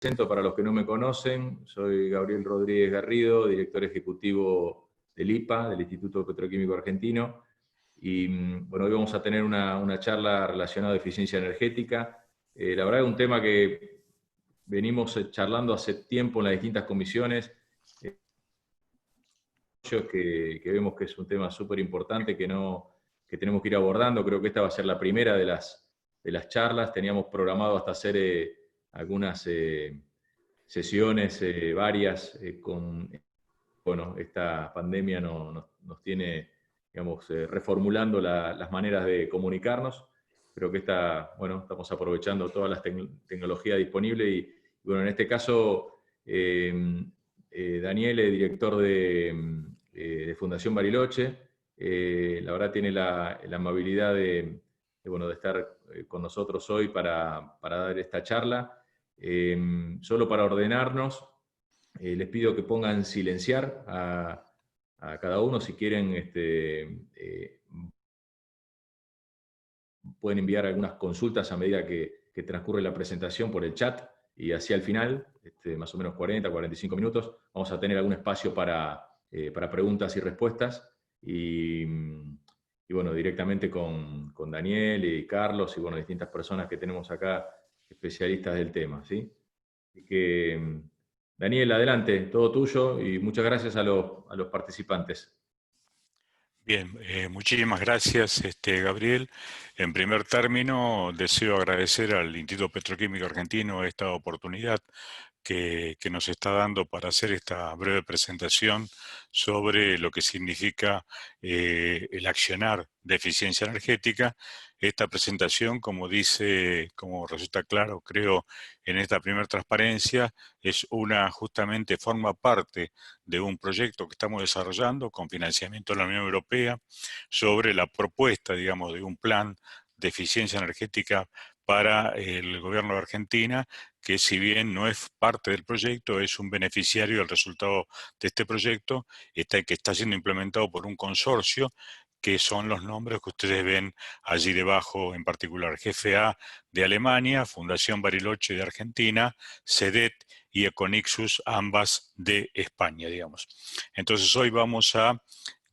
Presento para los que no me conocen, soy Gabriel Rodríguez Garrido, director ejecutivo del IPA, del Instituto Petroquímico Argentino, y bueno, hoy vamos a tener una charla relacionada a eficiencia energética. La verdad es un tema que venimos charlando hace tiempo en las distintas comisiones, que vemos que es un tema súper importante que tenemos que ir abordando. Creo que esta va a ser la primera de las charlas. Teníamos programado hasta hacer algunas sesiones varias bueno, esta pandemia nos tiene, digamos, reformulando las maneras de comunicarnos. Creo que bueno, estamos aprovechando todas las tecnologías disponibles y, bueno, en este caso, Daniel es director de Fundación Bariloche. La verdad tiene la amabilidad bueno, de estar con nosotros hoy para dar esta charla. Solo para ordenarnos, les pido que pongan silenciar a cada uno. Si quieren, pueden enviar algunas consultas a medida que transcurre la presentación por el chat, y hacia el final, más o menos 40, 45 minutos, vamos a tener algún espacio para preguntas y respuestas, y bueno, directamente con Daniel y Carlos y bueno, distintas personas que tenemos acá, especialistas del tema, ¿sí? Así que, Daniel, adelante, todo tuyo, y muchas gracias a los participantes. Bien, muchísimas gracias, Gabriel. En primer término, deseo agradecer al Instituto Petroquímico Argentino esta oportunidad que nos está dando para hacer esta breve presentación sobre lo que significa el accionar de eficiencia energética. Esta presentación, como resulta claro, creo, en esta primera transparencia, justamente forma parte de un proyecto que estamos desarrollando con financiamiento de la Unión Europea sobre la propuesta, digamos, de un plan de eficiencia energética para el gobierno de Argentina, que si bien no es parte del proyecto, es un beneficiario del resultado de este proyecto, que está siendo implementado por un consorcio, que son los nombres que ustedes ven allí debajo, en particular GFA de Alemania, Fundación Bariloche de Argentina, SEDET y Econixus, ambas de España, digamos. Entonces hoy vamos a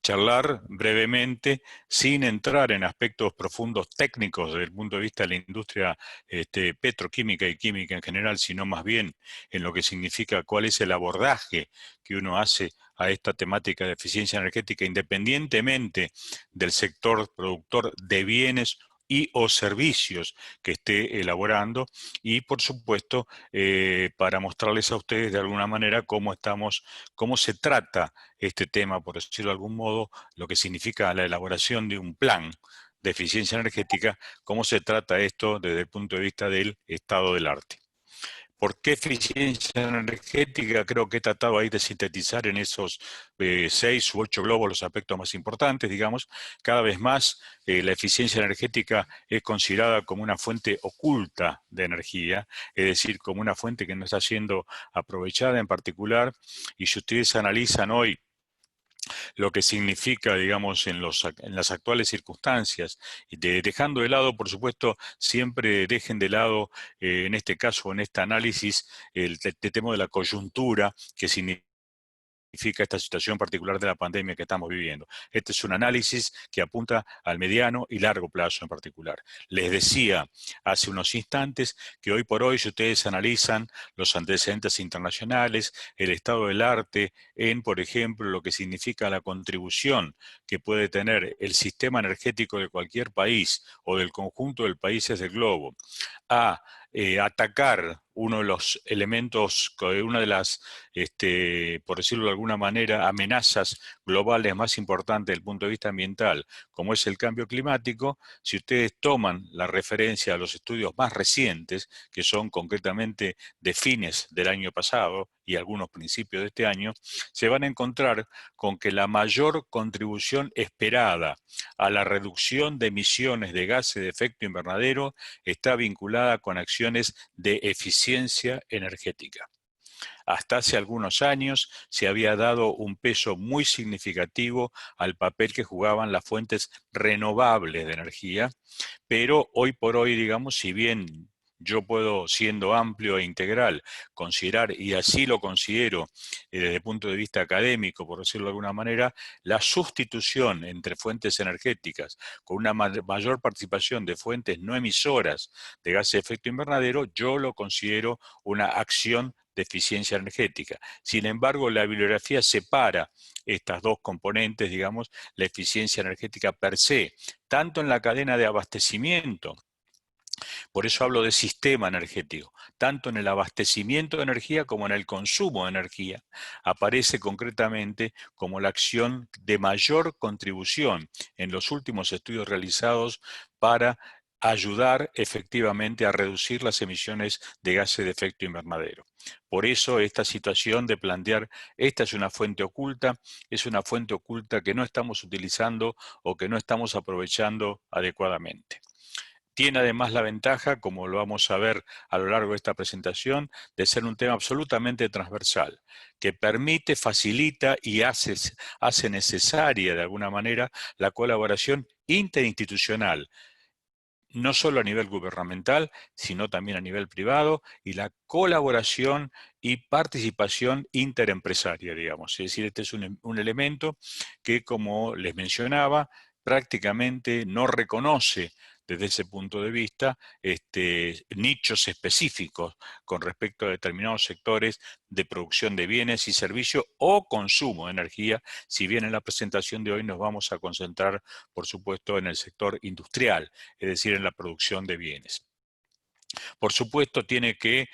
charlar brevemente, sin entrar en aspectos profundos técnicos desde el punto de vista de la industria petroquímica y química en general, sino más bien en lo que significa cuál es el abordaje que uno hace a esta temática de eficiencia energética, independientemente del sector productor de bienes y o servicios que esté elaborando, y por supuesto para mostrarles a ustedes de alguna manera cómo se trata este tema, por decirlo de algún modo, lo que significa la elaboración de un plan de eficiencia energética, cómo se trata esto desde el punto de vista del estado del arte. ¿Por qué eficiencia energética? Creo que he tratado ahí de sintetizar en esos 6 u 8 globos los aspectos más importantes, digamos. Cada vez más la eficiencia energética es considerada como una fuente oculta de energía, es decir, como una fuente que no está siendo aprovechada en particular. Y si ustedes analizan hoy lo que significa, digamos, en las actuales circunstancias, y dejando de lado, por supuesto, siempre dejen de lado, en este caso, en este análisis, el tema de la coyuntura, que significa esta situación particular de la pandemia que estamos viviendo. Este es un análisis que apunta al mediano y largo plazo en particular. Les decía hace unos instantes que hoy por hoy, si ustedes analizan los antecedentes internacionales, el estado del arte en, por ejemplo, lo que significa la contribución que puede tener el sistema energético de cualquier país o del conjunto de países del globo a atacar uno de los elementos, una de las, por decirlo de alguna manera, amenazas globales más importantes desde el punto de vista ambiental, como es el cambio climático. Si ustedes toman la referencia a los estudios más recientes, que son concretamente de fines del año pasado y algunos principios de este año, se van a encontrar con que la mayor contribución esperada a la reducción de emisiones de gases de efecto invernadero está vinculada con acciones de eficiencia energética. Hasta hace algunos años se había dado un peso muy significativo al papel que jugaban las fuentes renovables de energía, pero hoy por hoy, digamos, si bien yo puedo, siendo amplio e integral, considerar, y así lo considero desde el punto de vista académico, por decirlo de alguna manera, la sustitución entre fuentes energéticas con una mayor participación de fuentes no emisoras de gases de efecto invernadero, yo lo considero una acción de eficiencia energética. Sin embargo, la bibliografía separa estas dos componentes, digamos, la eficiencia energética per se, tanto en la cadena de abastecimiento, por eso hablo de sistema energético, tanto en el abastecimiento de energía como en el consumo de energía, aparece concretamente como la acción de mayor contribución en los últimos estudios realizados para ayudar efectivamente a reducir las emisiones de gases de efecto invernadero. Por eso esta situación de plantear, esta es una fuente oculta que no estamos utilizando o que no estamos aprovechando adecuadamente. Tiene además la ventaja, como lo vamos a ver a lo largo de esta presentación, de ser un tema absolutamente transversal, que permite, facilita y hace necesaria de alguna manera la colaboración interinstitucional, no solo a nivel gubernamental, sino también a nivel privado, y la colaboración y participación interempresaria, digamos. Es decir, este es un elemento que, como les mencionaba, prácticamente no reconoce desde ese punto de vista nichos específicos con respecto a determinados sectores de producción de bienes y servicios o consumo de energía, si bien en la presentación de hoy nos vamos a concentrar, por supuesto, en el sector industrial, es decir, en la producción de bienes. Por supuesto, tiene que,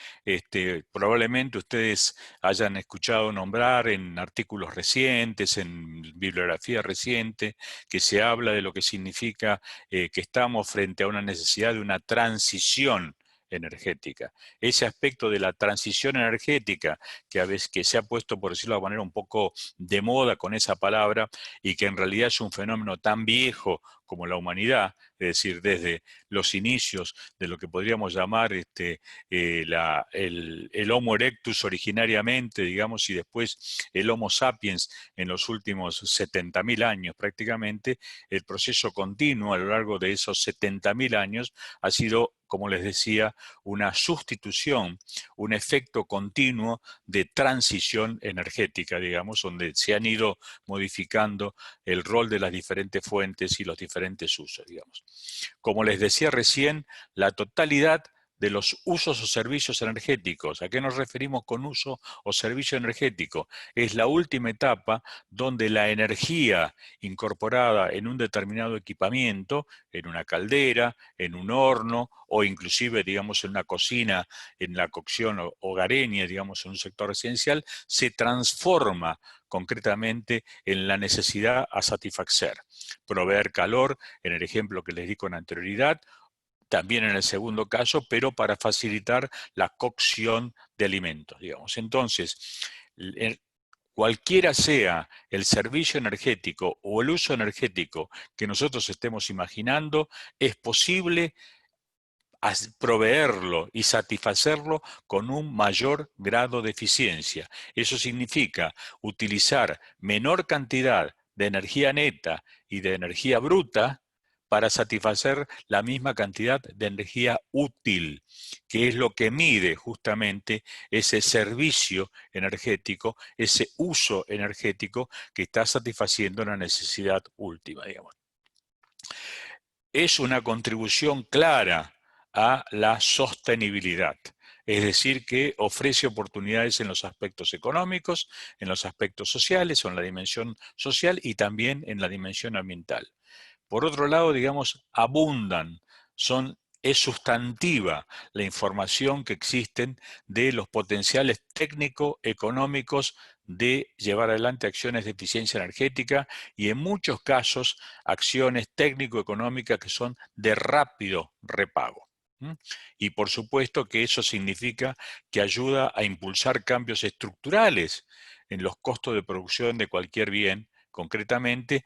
probablemente ustedes hayan escuchado nombrar en artículos recientes, en bibliografía reciente, que se habla de lo que significa que estamos frente a una necesidad de una transición energética. Ese aspecto de la transición energética, que a veces que se ha puesto, por decirlo de alguna manera, un poco de moda con esa palabra, y que en realidad es un fenómeno tan viejo como la humanidad, es decir, desde los inicios de lo que podríamos llamar el Homo erectus originariamente, digamos, y después el Homo sapiens en los últimos 70.000 años prácticamente. El proceso continuo a lo largo de esos 70.000 años ha sido, como les decía, una sustitución, un efecto continuo de transición energética, digamos, donde se han ido modificando el rol de las diferentes fuentes y los diferentes usos, digamos. Como les decía recién, la totalidad de los usos o servicios energéticos. ¿A qué nos referimos con uso o servicio energético? Es la última etapa donde la energía incorporada en un determinado equipamiento, en una caldera, en un horno o inclusive, digamos, en una cocina, en la cocción hogareña, digamos, en un sector residencial, se transforma concretamente en la necesidad a satisfacer. Proveer calor, en el ejemplo que les di con anterioridad, también en el segundo caso, pero para facilitar la cocción de alimentos, digamos. Entonces, cualquiera sea el servicio energético o el uso energético que nosotros estemos imaginando, es posible proveerlo y satisfacerlo con un mayor grado de eficiencia. Eso significa utilizar menor cantidad de energía neta y de energía bruta para satisfacer la misma cantidad de energía útil, que es lo que mide justamente ese servicio energético, ese uso energético que está satisfaciendo la necesidad última, digamos. Es una contribución clara a la sostenibilidad. Es decir, que ofrece oportunidades en los aspectos económicos, en los aspectos sociales o en la dimensión social y también en la dimensión ambiental. Por otro lado, digamos, es sustantiva la información que existen de los potenciales técnico-económicos de llevar adelante acciones de eficiencia energética y en muchos casos acciones técnico-económicas que son de rápido repago. Y por supuesto que eso significa que ayuda a impulsar cambios estructurales en los costos de producción de cualquier bien, concretamente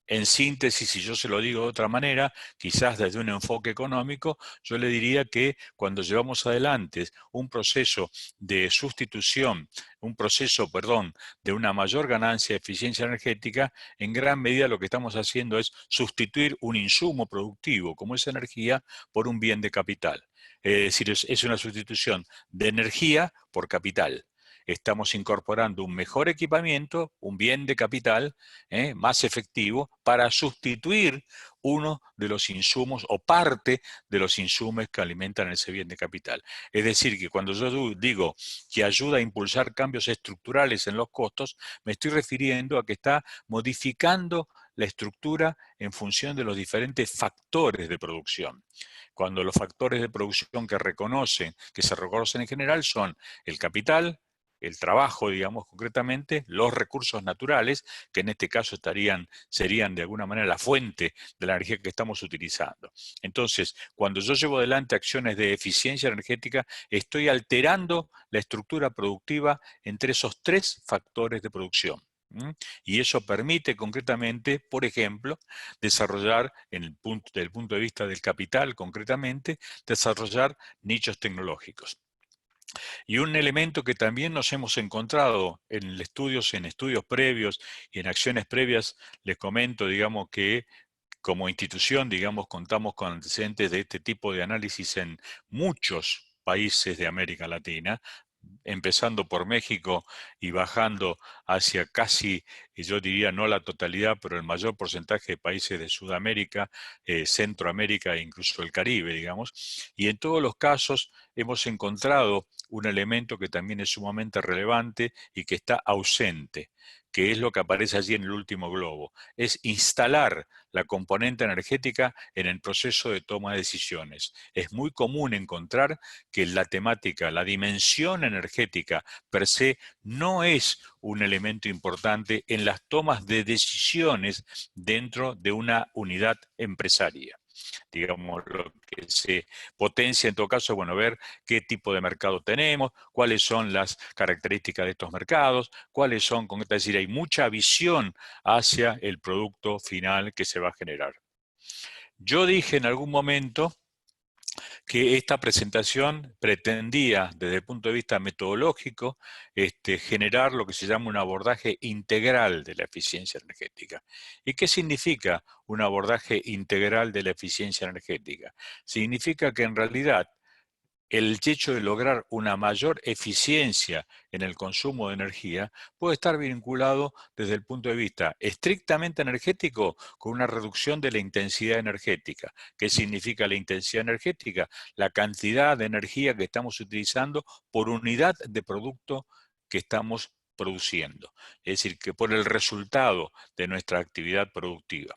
En síntesis, si yo se lo digo de otra manera, quizás desde un enfoque económico, yo le diría que cuando llevamos adelante un proceso de sustitución, un proceso, perdón, de una mayor ganancia de eficiencia energética, en gran medida lo que estamos haciendo es sustituir un insumo productivo, como es energía, por un bien de capital. Es decir, es una sustitución de energía por capital. Estamos incorporando un mejor equipamiento, un bien de capital, más efectivo, para sustituir uno de los insumos o parte de los insumos que alimentan ese bien de capital. Es decir, que cuando yo digo que ayuda a impulsar cambios estructurales en los costos, me estoy refiriendo a que está modificando la estructura en función de los diferentes factores de producción. Cuando los factores de producción que se reconocen en general son el capital, el trabajo, digamos concretamente, los recursos naturales, que en este caso serían de alguna manera la fuente de la energía que estamos utilizando. Entonces, cuando yo llevo adelante acciones de eficiencia energética, estoy alterando la estructura productiva entre esos tres factores de producción. Y eso permite concretamente, por ejemplo, desarrollar, desde el punto de vista del capital concretamente, desarrollar nichos tecnológicos. Y un elemento que también nos hemos encontrado en estudios previos y en acciones previas, les comento, digamos, que como institución, digamos, contamos con antecedentes de este tipo de análisis en muchos países de América Latina, empezando por México y bajando hacia casi, yo diría no la totalidad, pero el mayor porcentaje de países de Sudamérica, Centroamérica e incluso el Caribe, digamos. Y en todos los casos hemos encontrado un elemento que también es sumamente relevante y que está ausente, que es lo que aparece allí en el último globo, es instalar la componente energética en el proceso de toma de decisiones. Es muy común encontrar que la temática, la dimensión energética per se, no es un elemento importante en las tomas de decisiones dentro de una unidad empresaria. Digamos, lo que se potencia en todo caso, bueno, ver qué tipo de mercado tenemos, cuáles son las características de estos mercados, cuáles son, es decir, hay mucha visión hacia el producto final que se va a generar. Yo dije en algún momento que esta presentación pretendía, desde el punto de vista metodológico, generar lo que se llama un abordaje integral de la eficiencia energética. ¿Y qué significa un abordaje integral de la eficiencia energética? Significa que en realidad el hecho de lograr una mayor eficiencia en el consumo de energía puede estar vinculado desde el punto de vista estrictamente energético con una reducción de la intensidad energética. ¿Qué significa la intensidad energética? La cantidad de energía que estamos utilizando por unidad de producto que estamos produciendo. Es decir, que por el resultado de nuestra actividad productiva.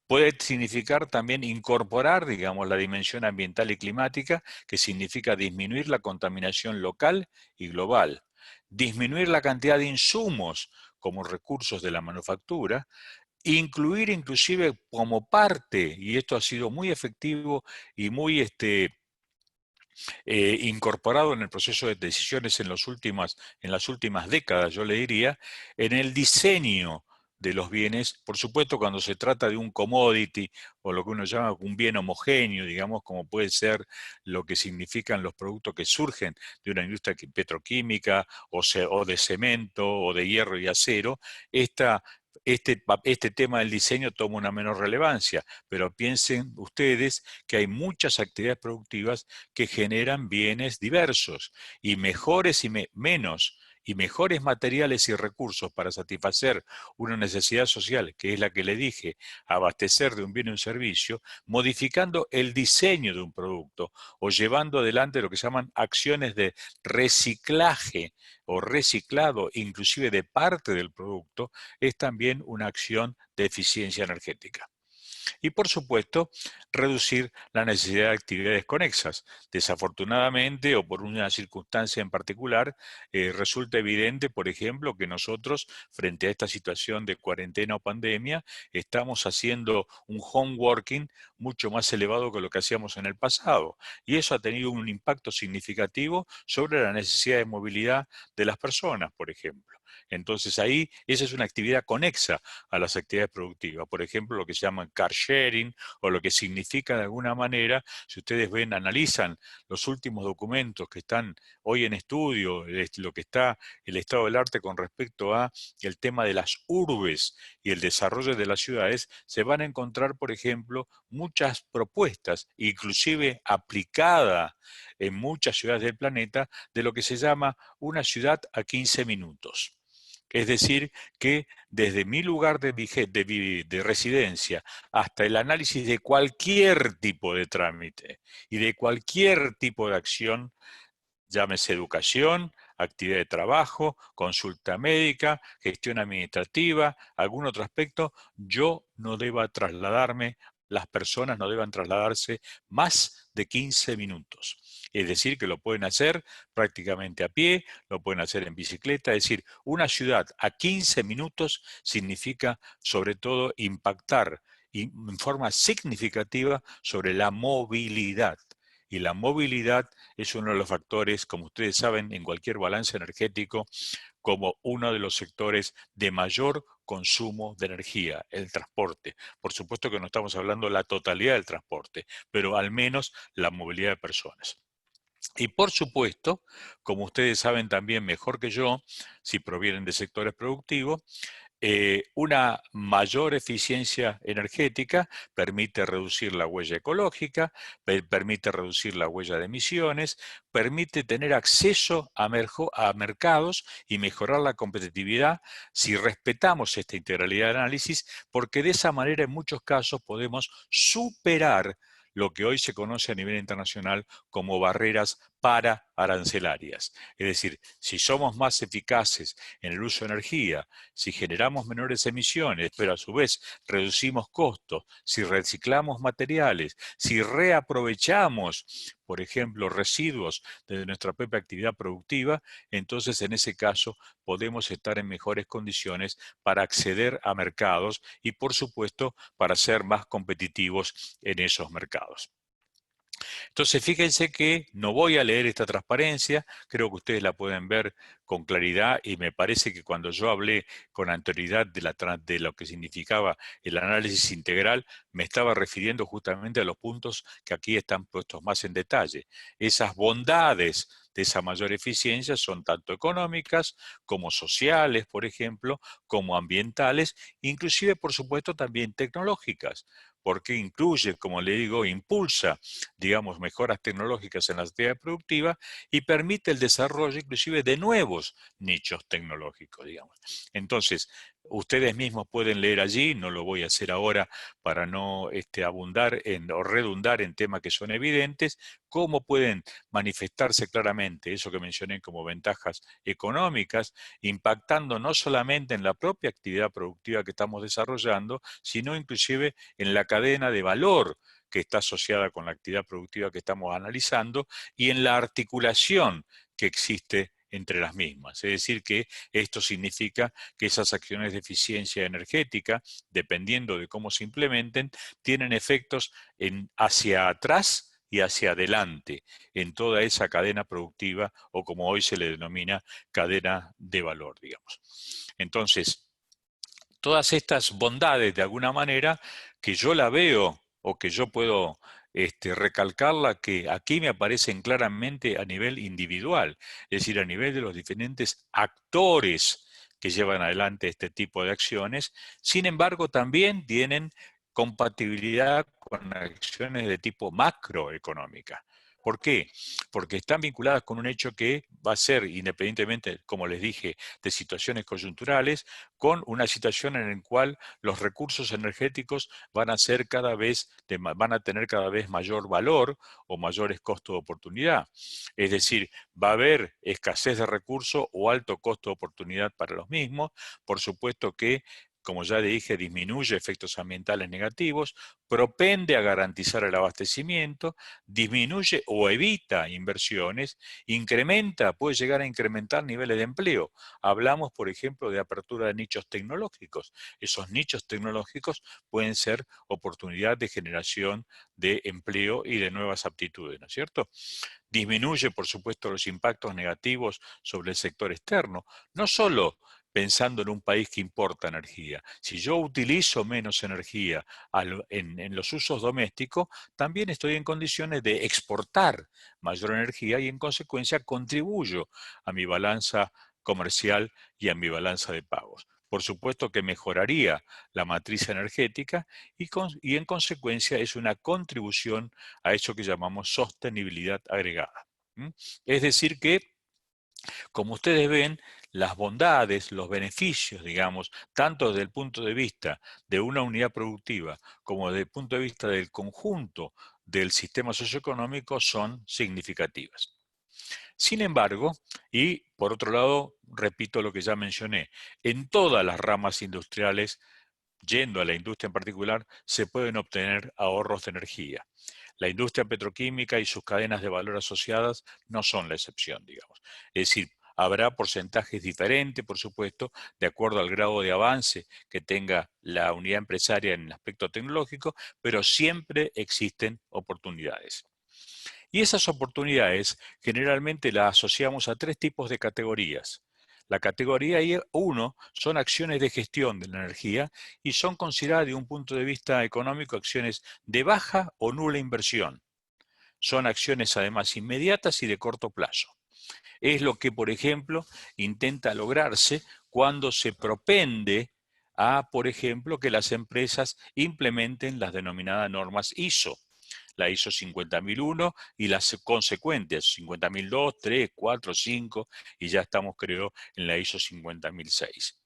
Puede significar también incorporar, digamos, la dimensión ambiental y climática, que significa disminuir la contaminación local y global, disminuir la cantidad de insumos como recursos de la manufactura, incluir inclusive como parte, y esto ha sido muy efectivo y muy incorporado en el proceso de decisiones en las últimas décadas, yo le diría, en el diseño de los bienes, por supuesto cuando se trata de un commodity o lo que uno llama un bien homogéneo, digamos, como puede ser lo que significan los productos que surgen de una industria petroquímica o de cemento o de hierro y acero, este tema del diseño toma una menor relevancia, pero piensen ustedes que hay muchas actividades productivas que generan bienes diversos y mejores y menos y mejores materiales y recursos para satisfacer una necesidad social, que es la que le dije, abastecer de un bien y un servicio, modificando el diseño de un producto o llevando adelante lo que se llaman acciones de reciclaje o reciclado, inclusive de parte del producto, es también una acción de eficiencia energética. Y por supuesto, reducir la necesidad de actividades conexas. Desafortunadamente, o por una circunstancia en particular, resulta evidente, por ejemplo, que nosotros, frente a esta situación de cuarentena o pandemia, estamos haciendo un home working mucho más elevado que lo que hacíamos en el pasado. Y eso ha tenido un impacto significativo sobre la necesidad de movilidad de las personas, por ejemplo. Entonces ahí, esa es una actividad conexa a las actividades productivas. Por ejemplo, lo que se llama car sharing, o lo que significa de alguna manera, si ustedes ven, analizan los últimos documentos que están hoy en estudio, lo que está el estado del arte con respecto a el tema de las urbes y el desarrollo de las ciudades, se van a encontrar, por ejemplo, muchas propuestas, inclusive aplicada en muchas ciudades del planeta, de lo que se llama una ciudad a 15 minutos. Es decir, que desde mi lugar de residencia hasta el análisis de cualquier tipo de trámite y de cualquier tipo de acción, llámese educación, actividad de trabajo, consulta médica, gestión administrativa, algún otro aspecto, yo no deba trasladarme, las personas no deban trasladarse más de 15 minutos. Es decir, que lo pueden hacer prácticamente a pie, lo pueden hacer en bicicleta. Es decir, una ciudad a 15 minutos significa sobre todo impactar en forma significativa sobre la movilidad. Y la movilidad es uno de los factores, como ustedes saben, en cualquier balance energético, como uno de los sectores de mayor consumo de energía, el transporte. Por supuesto que no estamos hablando de la totalidad del transporte, pero al menos la movilidad de personas. Y por supuesto, como ustedes saben también mejor que yo, si provienen de sectores productivos, una mayor eficiencia energética permite reducir la huella ecológica, permite reducir la huella de emisiones, permite tener acceso a mercados y mejorar la competitividad si respetamos esta integralidad de análisis, porque de esa manera en muchos casos podemos superar lo que hoy se conoce a nivel internacional como barreras para arancelarias. Es decir, si somos más eficaces en el uso de energía, si generamos menores emisiones, pero a su vez reducimos costos, si reciclamos materiales, si reaprovechamos, por ejemplo, residuos de nuestra propia actividad productiva, entonces en ese caso podemos estar en mejores condiciones para acceder a mercados y, por supuesto, para ser más competitivos en esos mercados. Entonces, fíjense que no voy a leer esta transparencia, creo que ustedes la pueden ver con claridad y me parece que cuando yo hablé con anterioridad de lo que significaba el análisis integral, me estaba refiriendo justamente a los puntos que aquí están puestos más en detalle. Esas bondades de esa mayor eficiencia son tanto económicas como sociales, por ejemplo, como ambientales, inclusive, por supuesto, también tecnológicas, porque incluye, como le digo, impulsa, digamos, mejoras tecnológicas en la actividad productiva y permite el desarrollo inclusive de nuevos nichos tecnológicos, digamos. Entonces, ustedes mismos pueden leer allí, no lo voy a hacer ahora para no abundar o redundar en temas que son evidentes, cómo pueden manifestarse claramente eso que mencioné como ventajas económicas, impactando no solamente en la propia actividad productiva que estamos desarrollando, sino inclusive en la cadena de valor que está asociada con la actividad productiva que estamos analizando y en la articulación que existe entre las mismas. Es decir, que esto significa que esas acciones de eficiencia energética, dependiendo de cómo se implementen, tienen efectos hacia atrás y hacia adelante en toda esa cadena productiva o como hoy se le denomina cadena de valor, digamos. Entonces, todas estas bondades de alguna manera que yo la veo o que yo puedo recalcarla, que aquí me aparecen claramente a nivel individual, es decir, a nivel de los diferentes actores que llevan adelante este tipo de acciones. Sin embargo, también tienen compatibilidad con acciones de tipo macroeconómica. ¿Por qué? Porque están vinculadas con un hecho que va a ser, independientemente, como les dije, de situaciones coyunturales, con una situación en la cual los recursos energéticos van a tener cada vez mayor valor o mayores costos de oportunidad. Es decir, va a haber escasez de recursos o alto costo de oportunidad para los mismos. Por supuesto que como ya dije, disminuye efectos ambientales negativos, propende a garantizar el abastecimiento, disminuye o evita inversiones, incrementa, puede llegar a incrementar niveles de empleo. Hablamos, por ejemplo, de apertura de nichos tecnológicos. Esos nichos tecnológicos pueden ser oportunidad de generación de empleo y de nuevas aptitudes, ¿no es cierto? Disminuye, por supuesto, los impactos negativos sobre el sector externo, no solo pensando en un país que importa energía. Si yo utilizo menos energía en los usos domésticos, también estoy en condiciones de exportar mayor energía y en consecuencia contribuyo a mi balanza comercial y a mi balanza de pagos. Por supuesto que mejoraría la matriz energética y en consecuencia es una contribución a eso que llamamos sostenibilidad agregada. Es decir que, como ustedes ven, las bondades, los beneficios, digamos, tanto desde el punto de vista de una unidad productiva como desde el punto de vista del conjunto del sistema socioeconómico son significativas. Sin embargo, y por otro lado, repito lo que ya mencioné, en todas las ramas industriales, yendo a la industria en particular, se pueden obtener ahorros de energía. La industria petroquímica y sus cadenas de valor asociadas no son la excepción, digamos. Es decir, habrá porcentajes diferentes, por supuesto, de acuerdo al grado de avance que tenga la unidad empresaria en el aspecto tecnológico, pero siempre existen oportunidades. Y esas oportunidades generalmente las asociamos a tres tipos de categorías. La categoría 1 son acciones de gestión de la energía y son consideradas de un punto de vista económico acciones de baja o nula inversión. Son acciones además inmediatas y de corto plazo. Es lo que, por ejemplo, intenta lograrse cuando se propende a, por ejemplo, que las empresas implementen las denominadas normas ISO. La ISO 50001 y las consecuentes 50002, 3, 4, 5 y ya estamos, creo, en la ISO 50006.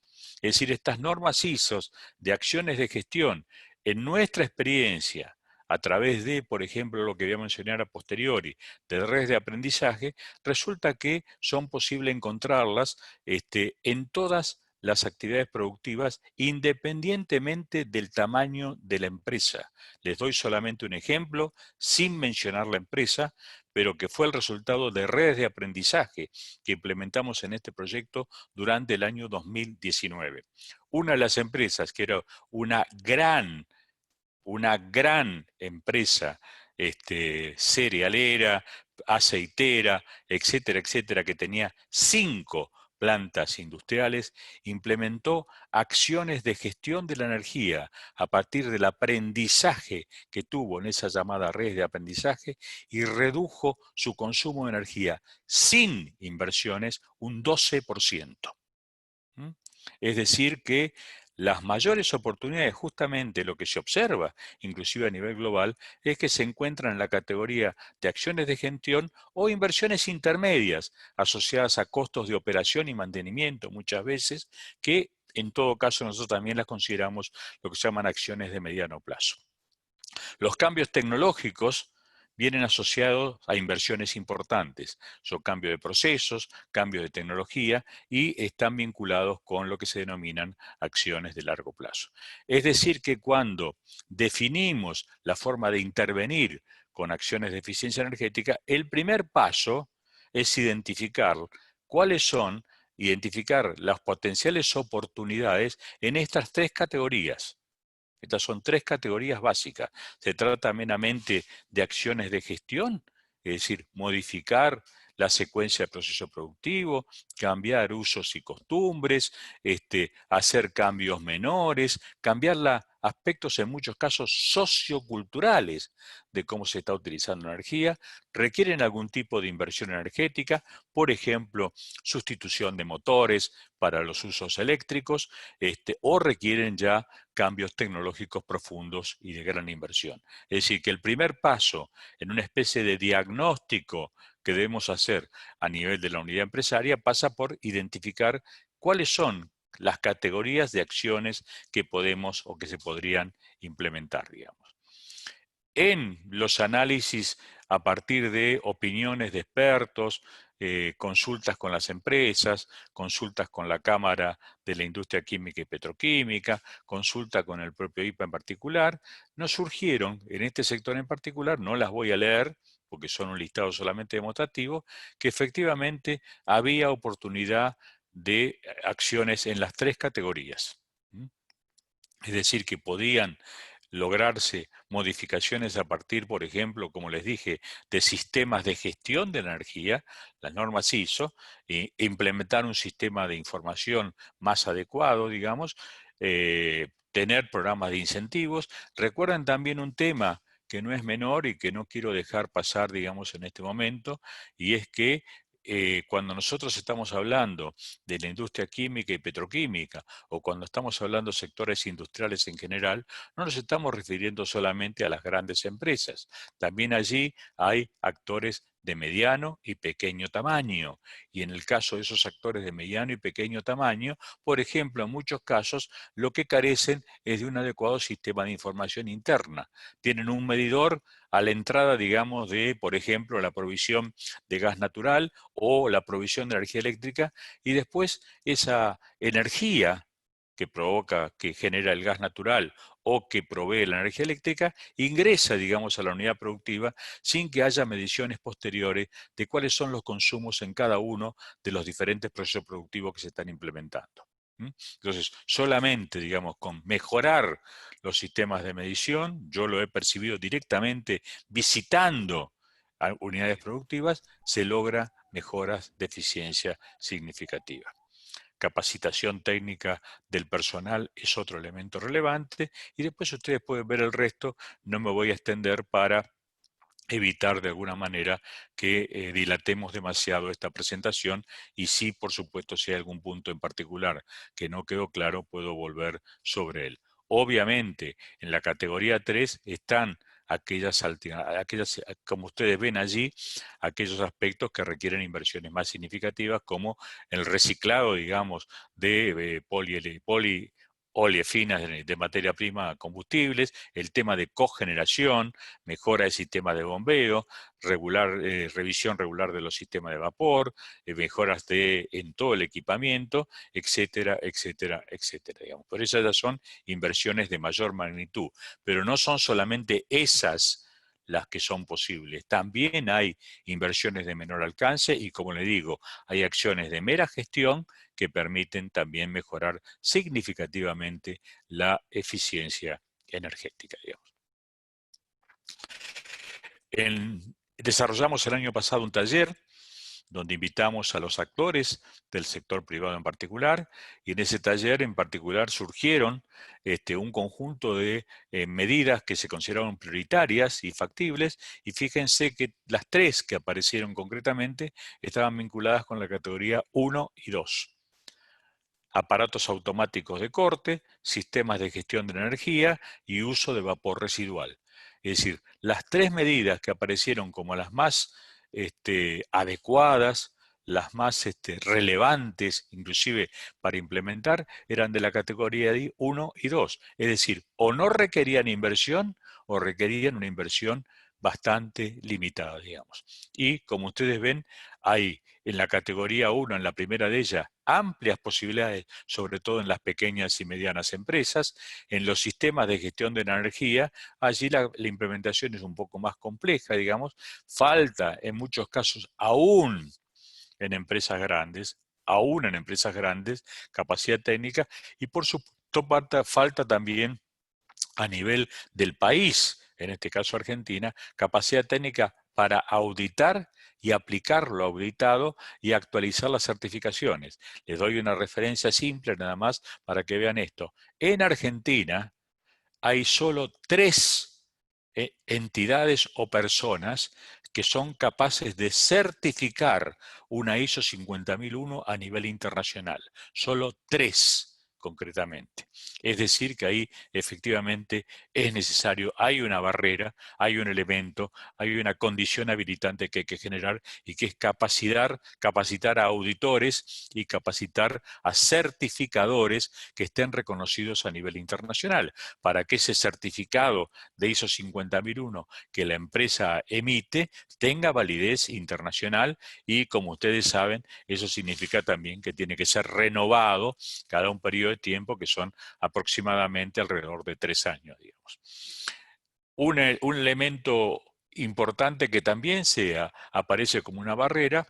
Es decir, estas normas ISO de acciones de gestión, en nuestra experiencia, a través de, por ejemplo, lo que voy a mencionar a posteriori, de redes de aprendizaje, resulta que son posible encontrarlas en todas las actividades productivas independientemente del tamaño de la empresa. Les doy solamente un ejemplo, sin mencionar la empresa, pero que fue el resultado de redes de aprendizaje que implementamos en este proyecto durante el año 2019. Una de las empresas, que era una gran empresa cerealera, aceitera, etcétera, etcétera, que tenía 5 plantas industriales, implementó acciones de gestión de la energía a partir del aprendizaje que tuvo en esa llamada red de aprendizaje y redujo su consumo de energía sin inversiones un 12%. Es decir que las mayores oportunidades, justamente lo que se observa, inclusive a nivel global, es que se encuentran en la categoría de acciones de gestión o inversiones intermedias asociadas a costos de operación y mantenimiento muchas veces, que en todo caso nosotros también las consideramos lo que se llaman acciones de mediano plazo. Los cambios tecnológicos vienen asociados a inversiones importantes. Son cambios de procesos, cambios de tecnología y están vinculados con lo que se denominan acciones de largo plazo. Es decir, que cuando definimos la forma de intervenir con acciones de eficiencia energética, el primer paso es identificar las potenciales oportunidades en estas tres categorías. Estas son tres categorías básicas. Se trata meramente de acciones de gestión, es decir, modificar la secuencia del proceso productivo, cambiar usos y costumbres, hacer cambios menores, cambiar aspectos en muchos casos socioculturales de cómo se está utilizando la energía, requieren algún tipo de inversión energética, por ejemplo, sustitución de motores para los usos eléctricos, o requieren ya cambios tecnológicos profundos y de gran inversión. Es decir, que el primer paso en una especie de diagnóstico que debemos hacer a nivel de la unidad empresaria pasa por identificar cuáles son las categorías de acciones que podemos o que se podrían implementar, digamos. En los análisis a partir de opiniones de expertos, consultas con las empresas, consultas con la Cámara de la Industria Química y Petroquímica, consulta con el propio IPA en particular, nos surgieron en este sector en particular, no las voy a leer porque son un listado solamente demostrativo, que efectivamente había oportunidad de acciones en las 3 categorías. Es decir, que podían lograrse modificaciones a partir, por ejemplo, como les dije, de sistemas de gestión de la energía, las normas ISO, e implementar un sistema de información más adecuado, digamos, tener programas de incentivos. Recuerden también un tema que no es menor y que no quiero dejar pasar, digamos, en este momento, y es que cuando nosotros estamos hablando de la industria química y petroquímica, o cuando estamos hablando de sectores industriales en general, no nos estamos refiriendo solamente a las grandes empresas. También allí hay actores de mediano y pequeño tamaño. Y en el caso de esos actores de mediano y pequeño tamaño, por ejemplo, en muchos casos, lo que carecen es de un adecuado sistema de información interna. Tienen un medidor a la entrada, digamos, de, por ejemplo, la provisión de gas natural o la provisión de energía eléctrica, y después esa energía que genera el gas natural o que provee la energía eléctrica, ingresa, digamos, a la unidad productiva sin que haya mediciones posteriores de cuáles son los consumos en cada uno de los diferentes procesos productivos que se están implementando. Entonces, solamente, digamos, con mejorar los sistemas de medición, yo lo he percibido directamente visitando a unidades productivas, se logra mejoras de eficiencia significativa. Capacitación técnica del personal es otro elemento relevante, y después ustedes pueden ver el resto. No me voy a extender para evitar de alguna manera que dilatemos demasiado esta presentación, y sí, por supuesto, si hay algún punto en particular que no quedó claro, puedo volver sobre él. Obviamente, en la categoría 3 están aquellas, como ustedes ven allí, aquellos aspectos que requieren inversiones más significativas, como el reciclado, digamos, de oliefinas de materia prima a combustibles, el tema de cogeneración, mejora del sistema de bombeo, revisión regular de los sistemas de vapor, mejoras en todo el equipamiento, etcétera, etcétera, etcétera. Digamos. Por eso ya son inversiones de mayor magnitud, pero no son solamente esas las que son posibles. También hay inversiones de menor alcance y, como le digo, hay acciones de mera gestión que permiten también mejorar significativamente la eficiencia energética, digamos. Desarrollamos el año pasado un taller donde invitamos a los actores del sector privado en particular, y en ese taller en particular surgieron un conjunto de medidas que se consideraron prioritarias y factibles, y fíjense que las 3 que aparecieron concretamente estaban vinculadas con la categoría 1 y 2. Aparatos automáticos de corte, sistemas de gestión de energía y uso de vapor residual. Es decir, las 3 medidas que aparecieron como las más adecuadas, las más relevantes, inclusive para implementar, eran de la categoría 1 y 2. Es decir, o no requerían inversión o requerían una inversión bastante limitada, digamos. Y como ustedes ven, hay en la categoría 1, en la primera de ellas, amplias posibilidades, sobre todo en las pequeñas y medianas empresas. En los sistemas de gestión de la energía, allí la implementación es un poco más compleja, digamos. Falta en muchos casos, aún en empresas grandes, capacidad técnica, y por supuesto falta también a nivel del país, en este caso Argentina, capacidad técnica para auditar y aplicar lo auditado y actualizar las certificaciones. Les doy una referencia simple nada más para que vean esto. En Argentina hay solo 3 entidades o personas que son capaces de certificar una ISO 50001 a nivel internacional. Solo 3. concretamente. Es decir, que ahí efectivamente es necesario, hay una barrera, hay un elemento, hay una condición habilitante que hay que generar y que es capacitar a auditores y capacitar a certificadores que estén reconocidos a nivel internacional, para que ese certificado de ISO 50001 que la empresa emite tenga validez internacional y, como ustedes saben, eso significa también que tiene que ser renovado cada un periodo de tiempo que son aproximadamente alrededor de 3 años, digamos. Un elemento importante que también aparece como una barrera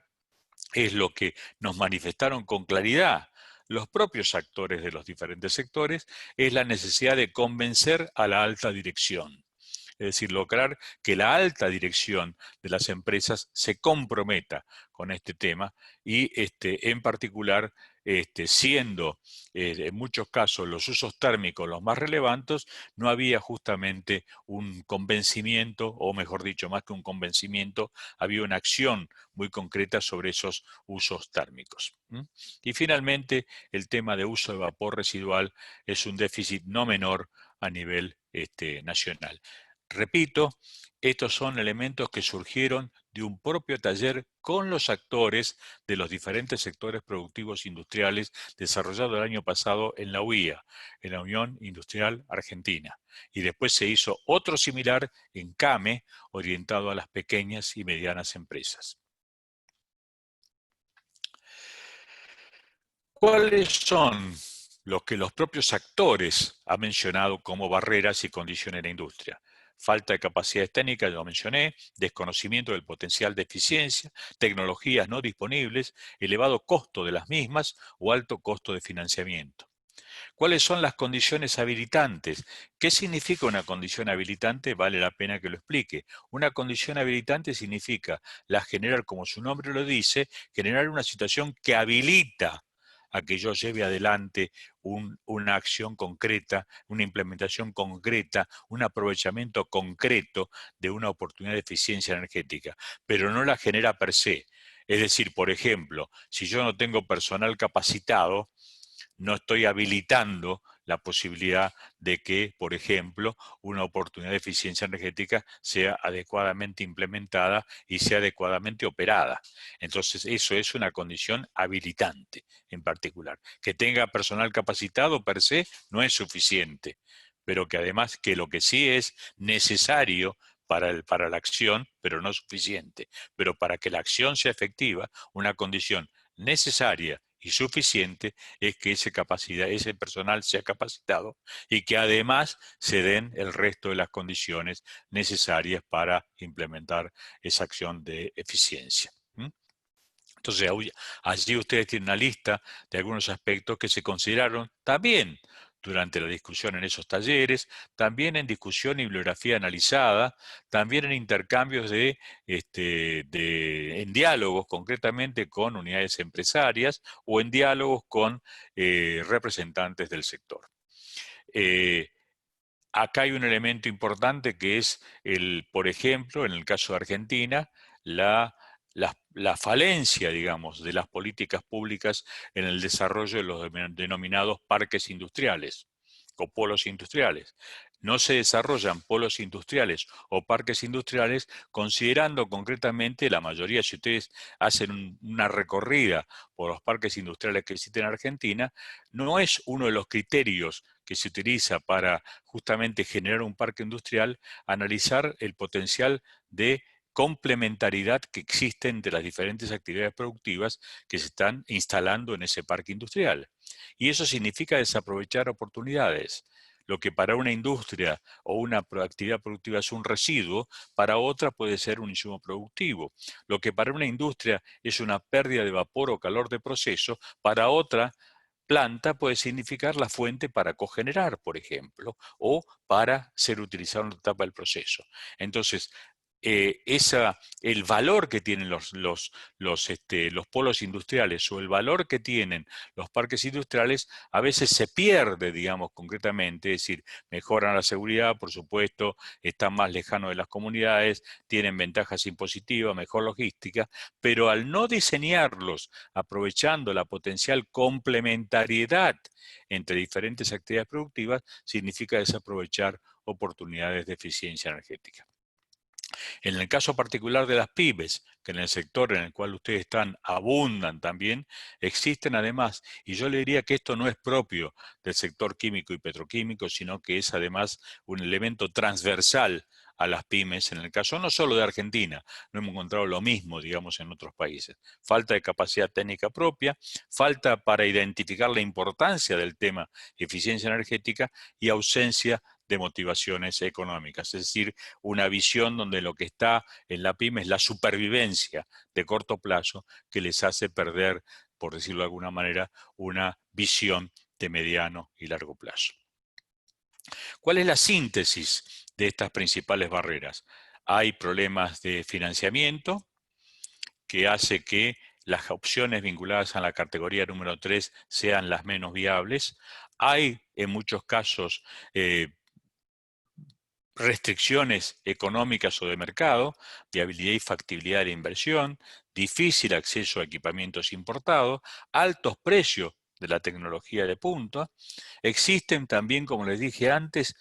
es lo que nos manifestaron con claridad los propios actores de los diferentes sectores, es la necesidad de convencer a la alta dirección. Es decir, lograr que la alta dirección de las empresas se comprometa con este tema y en particular, siendo en muchos casos los usos térmicos los más relevantes, no había justamente un convencimiento, o mejor dicho, más que un convencimiento, había una acción muy concreta sobre esos usos térmicos. Y finalmente, el tema de uso de vapor residual es un déficit no menor a nivel nacional. Repito, estos son elementos que surgieron de un propio taller con los actores de los diferentes sectores productivos industriales desarrollado el año pasado en la UIA, en la Unión Industrial Argentina. Y después se hizo otro similar en CAME, orientado a las pequeñas y medianas empresas. ¿Cuáles son los que los propios actores han mencionado como barreras y condiciones en la industria? Falta de capacidades técnicas, ya lo mencioné, desconocimiento del potencial de eficiencia, tecnologías no disponibles, elevado costo de las mismas o alto costo de financiamiento. ¿Cuáles son las condiciones habilitantes? ¿Qué significa una condición habilitante? Vale la pena que lo explique. Una condición habilitante significa generar, como su nombre lo dice, generar una situación que habilita a que yo lleve adelante una acción concreta, una implementación concreta, un aprovechamiento concreto de una oportunidad de eficiencia energética, pero no la genera per se. Es decir, por ejemplo, si yo no tengo personal capacitado, no estoy habilitando la posibilidad de que, por ejemplo, una oportunidad de eficiencia energética sea adecuadamente implementada y sea adecuadamente operada. Entonces, eso es una condición habilitante en particular. Que tenga personal capacitado per se no es suficiente, pero que además que lo que sí es necesario para la acción, pero no suficiente. Pero para que la acción sea efectiva, una condición necesaria y suficiente es que ese personal sea capacitado y que además se den el resto de las condiciones necesarias para implementar esa acción de eficiencia. Entonces, allí ustedes tienen una lista de algunos aspectos que se consideraron también durante la discusión en esos talleres, también en discusión y bibliografía analizada, también en intercambios en diálogos concretamente con unidades empresarias o en diálogos con representantes del sector. Acá hay un elemento importante que es, por ejemplo, en el caso de Argentina, la falencia, digamos, de las políticas públicas en el desarrollo de los denominados parques industriales o polos industriales. No se desarrollan polos industriales o parques industriales considerando concretamente la mayoría, si ustedes hacen una recorrida por los parques industriales que existen en Argentina, no es uno de los criterios que se utiliza para justamente generar un parque industrial, analizar el potencial de complementariedad que existe entre las diferentes actividades productivas que se están instalando en ese parque industrial. Y eso significa desaprovechar oportunidades. Lo que para una industria o una actividad productiva es un residuo, para otra puede ser un insumo productivo. Lo que para una industria es una pérdida de vapor o calor de proceso, para otra planta puede significar la fuente para cogenerar, por ejemplo, o para ser utilizado en la etapa del proceso. Entonces, el valor que tienen los polos industriales o el valor que tienen los parques industriales a veces se pierde, digamos, concretamente, es decir, mejoran la seguridad, por supuesto, están más lejanos de las comunidades, tienen ventajas impositivas, mejor logística, pero al no diseñarlos aprovechando la potencial complementariedad entre diferentes actividades productivas, significa desaprovechar oportunidades de eficiencia energética. En el caso particular de las pymes, que en el sector en el cual ustedes están abundan también, existen además, y yo le diría que esto no es propio del sector químico y petroquímico, sino que es además un elemento transversal a las pymes, en el caso no solo de Argentina, no hemos encontrado lo mismo, digamos, en otros países. Falta de capacidad técnica propia, falta para identificar la importancia del tema eficiencia energética y ausencia de motivaciones económicas, es decir, una visión donde lo que está en la pyme es la supervivencia de corto plazo que les hace perder, por decirlo de alguna manera, una visión de mediano y largo plazo. ¿Cuál es la síntesis de estas principales barreras? Hay problemas de financiamiento que hace que las opciones vinculadas a la categoría número 3 sean las menos viables. Hay en muchos casos restricciones económicas o de mercado, viabilidad y factibilidad de la inversión, difícil acceso a equipamientos importados, altos precios de la tecnología de punta. Existen también, como les dije antes,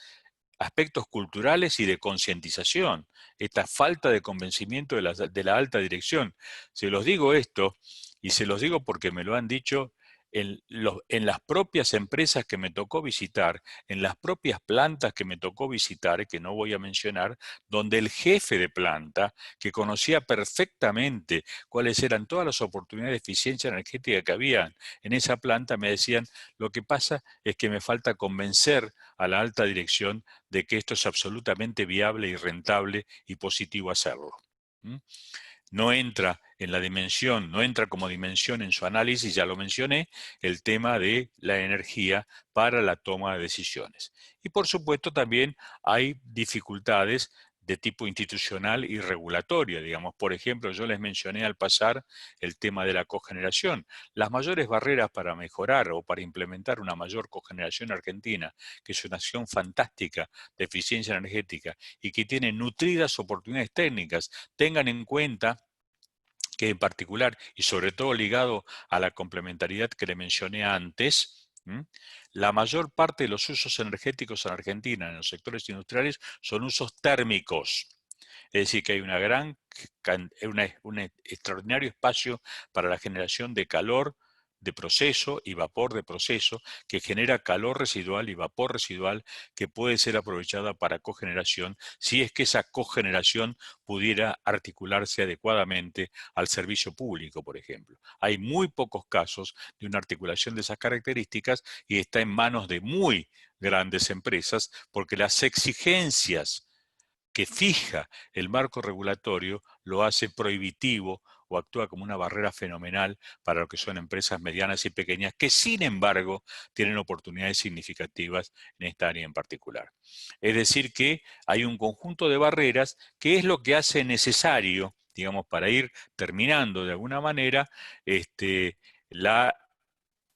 aspectos culturales y de concientización, esta falta de convencimiento de la alta dirección. Se los digo esto, y se los digo porque me lo han dicho en las propias empresas que me tocó visitar, en las propias plantas que me tocó visitar, que no voy a mencionar, donde el jefe de planta, que conocía perfectamente cuáles eran todas las oportunidades de eficiencia energética que había en esa planta, me decían, lo que pasa es que me falta convencer a la alta dirección de que esto es absolutamente viable y rentable y positivo hacerlo. No entra en la dimensión, no entra como dimensión en su análisis, ya lo mencioné, el tema de la energía para la toma de decisiones. Y por supuesto también hay dificultades de tipo institucional y regulatoria, digamos. Por ejemplo, yo les mencioné al pasar el tema de la cogeneración. Las mayores barreras para mejorar o para implementar una mayor cogeneración argentina, que es una acción fantástica de eficiencia energética y que tiene nutridas oportunidades técnicas, tengan en cuenta que en particular, y sobre todo ligado a la complementariedad que le mencioné antes, la mayor parte de los usos energéticos en Argentina, en los sectores industriales, son usos térmicos. Es decir, que hay un extraordinario espacio para la generación de calor de proceso y vapor de proceso que genera calor residual y vapor residual que puede ser aprovechada para cogeneración si es que esa cogeneración pudiera articularse adecuadamente al servicio público, por ejemplo. Hay muy pocos casos de una articulación de esas características y está en manos de muy grandes empresas porque las exigencias que fija el marco regulatorio lo hace prohibitivo o actúa como una barrera fenomenal para lo que son empresas medianas y pequeñas que sin embargo tienen oportunidades significativas en esta área en particular. Es decir que hay un conjunto de barreras que es lo que hace necesario, digamos, para ir terminando de alguna manera la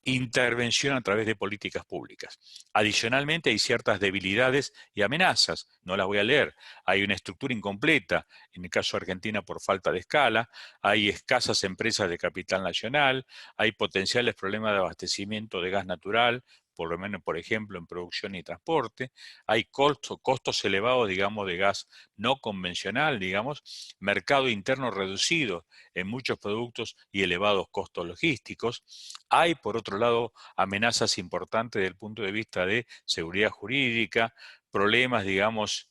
intervención a través de políticas públicas. Adicionalmente, hay ciertas debilidades y amenazas, no las voy a leer. Hay una estructura incompleta, en el caso de Argentina por falta de escala, hay escasas empresas de capital nacional, hay potenciales problemas de abastecimiento de gas natural, por lo menos, por ejemplo, en producción y transporte, hay costos elevados, digamos, de gas no convencional, digamos, mercado interno reducido en muchos productos y elevados costos logísticos. Hay, por otro lado, amenazas importantes desde el punto de vista de seguridad jurídica, problemas, digamos,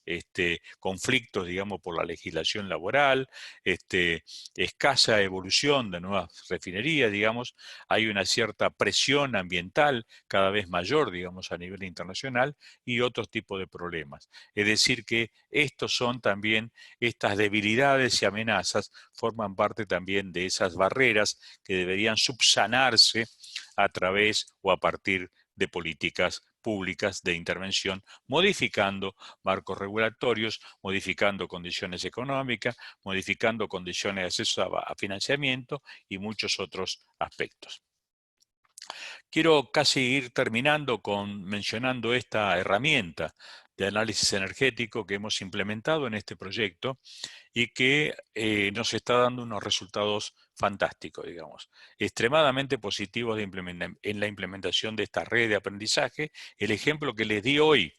conflictos, digamos, por la legislación laboral, escasa evolución de nuevas refinerías, digamos, hay una cierta presión ambiental cada vez mayor, digamos, a nivel internacional y otros tipos de problemas. Es decir, que estos son también, estas debilidades y amenazas forman parte también de esas barreras que deberían subsanarse a través o a partir de políticas públicas de intervención, modificando marcos regulatorios, modificando condiciones económicas, modificando condiciones de acceso a financiamiento y muchos otros aspectos. Quiero casi ir terminando mencionando esta herramienta de análisis energético que hemos implementado en este proyecto y que nos está dando unos resultados fantásticos, digamos, extremadamente positivos en la implementación de esta red de aprendizaje. El ejemplo que les di hoy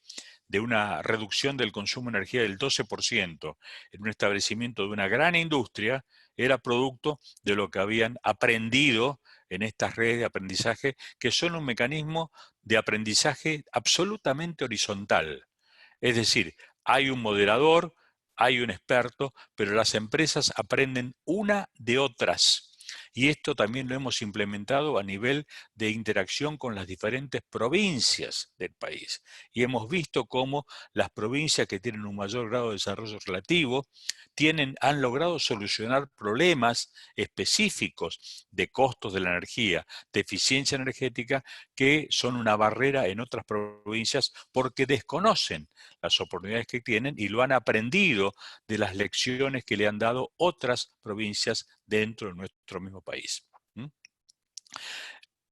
de una reducción del consumo de energía del 12% en un establecimiento de una gran industria era producto de lo que habían aprendido en estas redes de aprendizaje, que son un mecanismo de aprendizaje absolutamente horizontal. Es decir, hay un moderador, hay un experto, pero las empresas aprenden una de otras. Y esto también lo hemos implementado a nivel de interacción con las diferentes provincias del país. Y hemos visto cómo las provincias que tienen un mayor grado de desarrollo relativo han logrado solucionar problemas específicos de costos de la energía, de eficiencia energética, que son una barrera en otras provincias porque desconocen las oportunidades que tienen y lo han aprendido de las lecciones que le han dado otras provincias dentro de nuestro mismo país.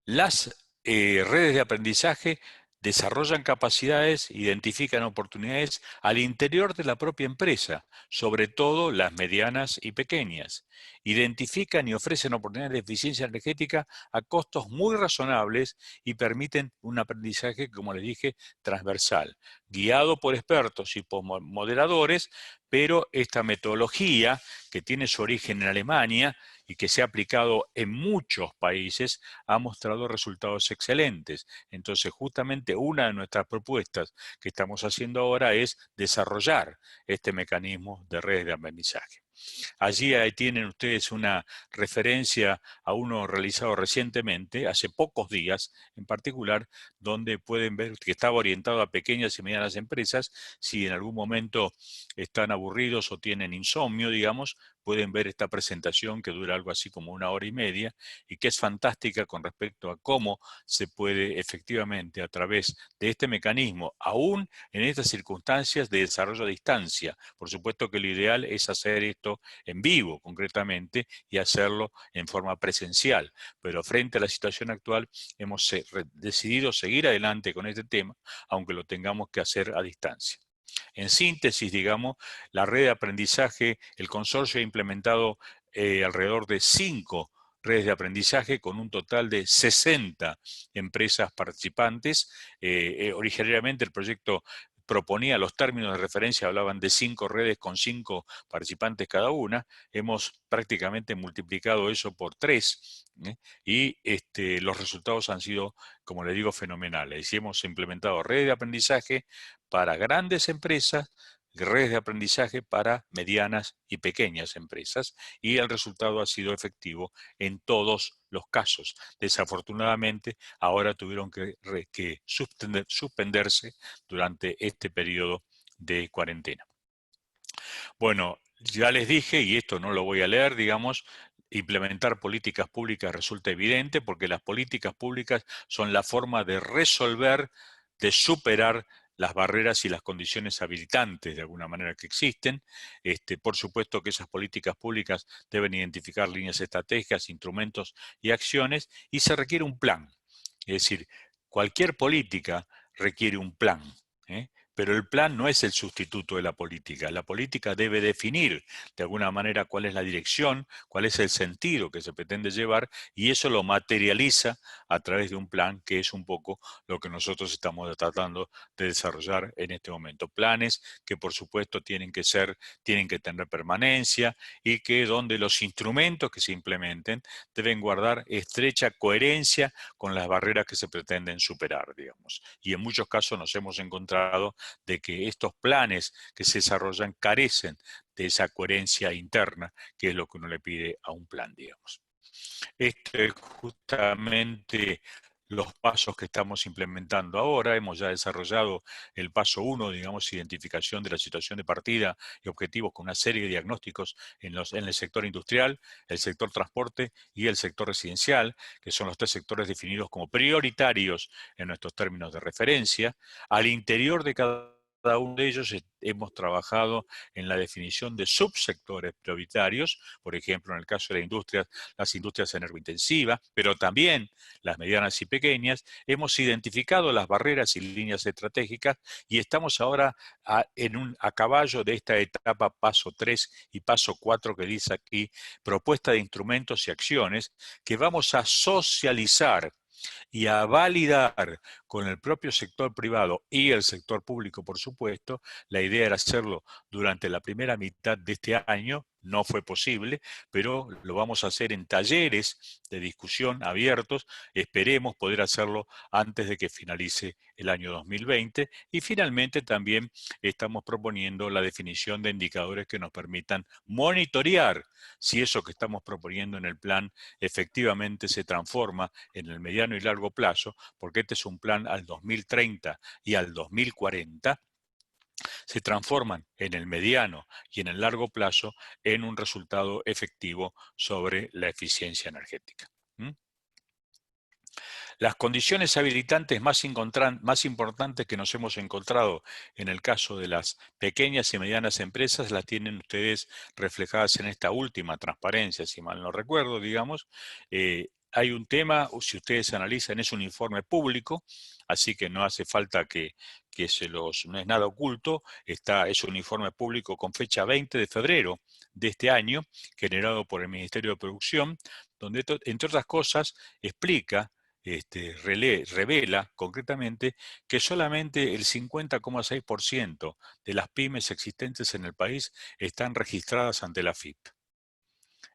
Las redes de aprendizaje desarrollan capacidades, identifican oportunidades al interior de la propia empresa, sobre todo las medianas y pequeñas. Identifican y ofrecen oportunidades de eficiencia energética a costos muy razonables y permiten un aprendizaje, como les dije, transversal, guiado por expertos y por moderadores, pero esta metodología, que tiene su origen en Alemania y que se ha aplicado en muchos países, ha mostrado resultados excelentes. Entonces, justamente una de nuestras propuestas que estamos haciendo ahora es desarrollar este mecanismo de redes de aprendizaje. Allí ahí tienen ustedes una referencia a uno realizado recientemente, hace pocos días en particular, donde pueden ver que estaba orientado a pequeñas y medianas empresas. Si en algún momento están aburridos o tienen insomnio, digamos, pueden ver esta presentación que dura algo así como 1 hora y media y que es fantástica con respecto a cómo se puede efectivamente a través de este mecanismo, aún en estas circunstancias de desarrollo a distancia. Por supuesto que lo ideal es hacer esto en vivo, concretamente, y hacerlo en forma presencial. Pero frente a la situación actual, hemos decidido seguir adelante con este tema, aunque lo tengamos que hacer a distancia. En síntesis, digamos, la red de aprendizaje, el consorcio ha implementado alrededor de 5 redes de aprendizaje con un total de 60 empresas participantes. Originariamente el proyecto proponía los términos de referencia, hablaban de 5 redes con 5 participantes cada una. Hemos prácticamente multiplicado eso por 3 y los resultados han sido, como les digo, fenomenales. Y hemos implementado redes de aprendizaje para grandes empresas, redes de aprendizaje para medianas y pequeñas empresas, y el resultado ha sido efectivo en todos los casos. Desafortunadamente, ahora tuvieron que suspenderse durante este periodo de cuarentena. Bueno, ya les dije, y esto no lo voy a leer, digamos, implementar políticas públicas resulta evidente porque las políticas públicas son la forma de resolver, de superar las barreras y las condiciones habilitantes de alguna manera que existen. Por supuesto que esas políticas públicas deben identificar líneas estratégicas, instrumentos y acciones, y se requiere un plan. Es decir, cualquier política requiere un plan, ¿eh? Pero el plan no es el sustituto de la política. La política debe definir de alguna manera cuál es la dirección, cuál es el sentido que se pretende llevar, y eso lo materializa a través de un plan, que es un poco lo que nosotros estamos tratando de desarrollar en este momento. Planes que por supuesto tienen que tener permanencia, y que donde los instrumentos que se implementen deben guardar estrecha coherencia con las barreras que se pretenden superar, digamos. Y en muchos casos nos hemos encontrado de que estos planes que se desarrollan carecen de esa coherencia interna, que es lo que uno le pide a un plan, digamos. Esto es justamente los pasos que estamos implementando ahora. Hemos ya desarrollado el paso 1, digamos, identificación de la situación de partida y objetivos con una serie de diagnósticos en el sector industrial, el sector transporte y el sector residencial, que son los 3 sectores definidos como prioritarios en nuestros términos de referencia. Al interior de cada uno de ellos hemos trabajado en la definición de subsectores prioritarios, por ejemplo, en el caso de la industria, las industrias energointensivas, pero también las medianas y pequeñas. Hemos identificado las barreras y líneas estratégicas y estamos ahora a caballo de esta etapa paso 3 y paso 4 que dice aquí, propuesta de instrumentos y acciones que vamos a socializar y a validar con el propio sector privado y el sector público, por supuesto. La idea era hacerlo durante la primera mitad de este año, no fue posible, pero lo vamos a hacer en talleres de discusión abiertos. Esperemos poder hacerlo antes de que finalice el año 2020. Y finalmente también estamos proponiendo la definición de indicadores que nos permitan monitorear si eso que estamos proponiendo en el plan efectivamente se transforma en el mediano y largo plazo, porque este es un plan al 2030 y al 2040, se transforman en el mediano y en el largo plazo en un resultado efectivo sobre la eficiencia energética. Las condiciones habilitantes más importantes que nos hemos encontrado en el caso de las pequeñas y medianas empresas las tienen ustedes reflejadas en esta última transparencia, si mal no recuerdo, digamos. Hay un tema, si ustedes analizan, es un informe público, así que no hace falta no es nada oculto, es un informe público con fecha 20 de febrero de este año, generado por el Ministerio de Producción, donde, entre otras cosas, explica, revela concretamente que solamente el 50,6% de las pymes existentes en el país están registradas ante la AFIP.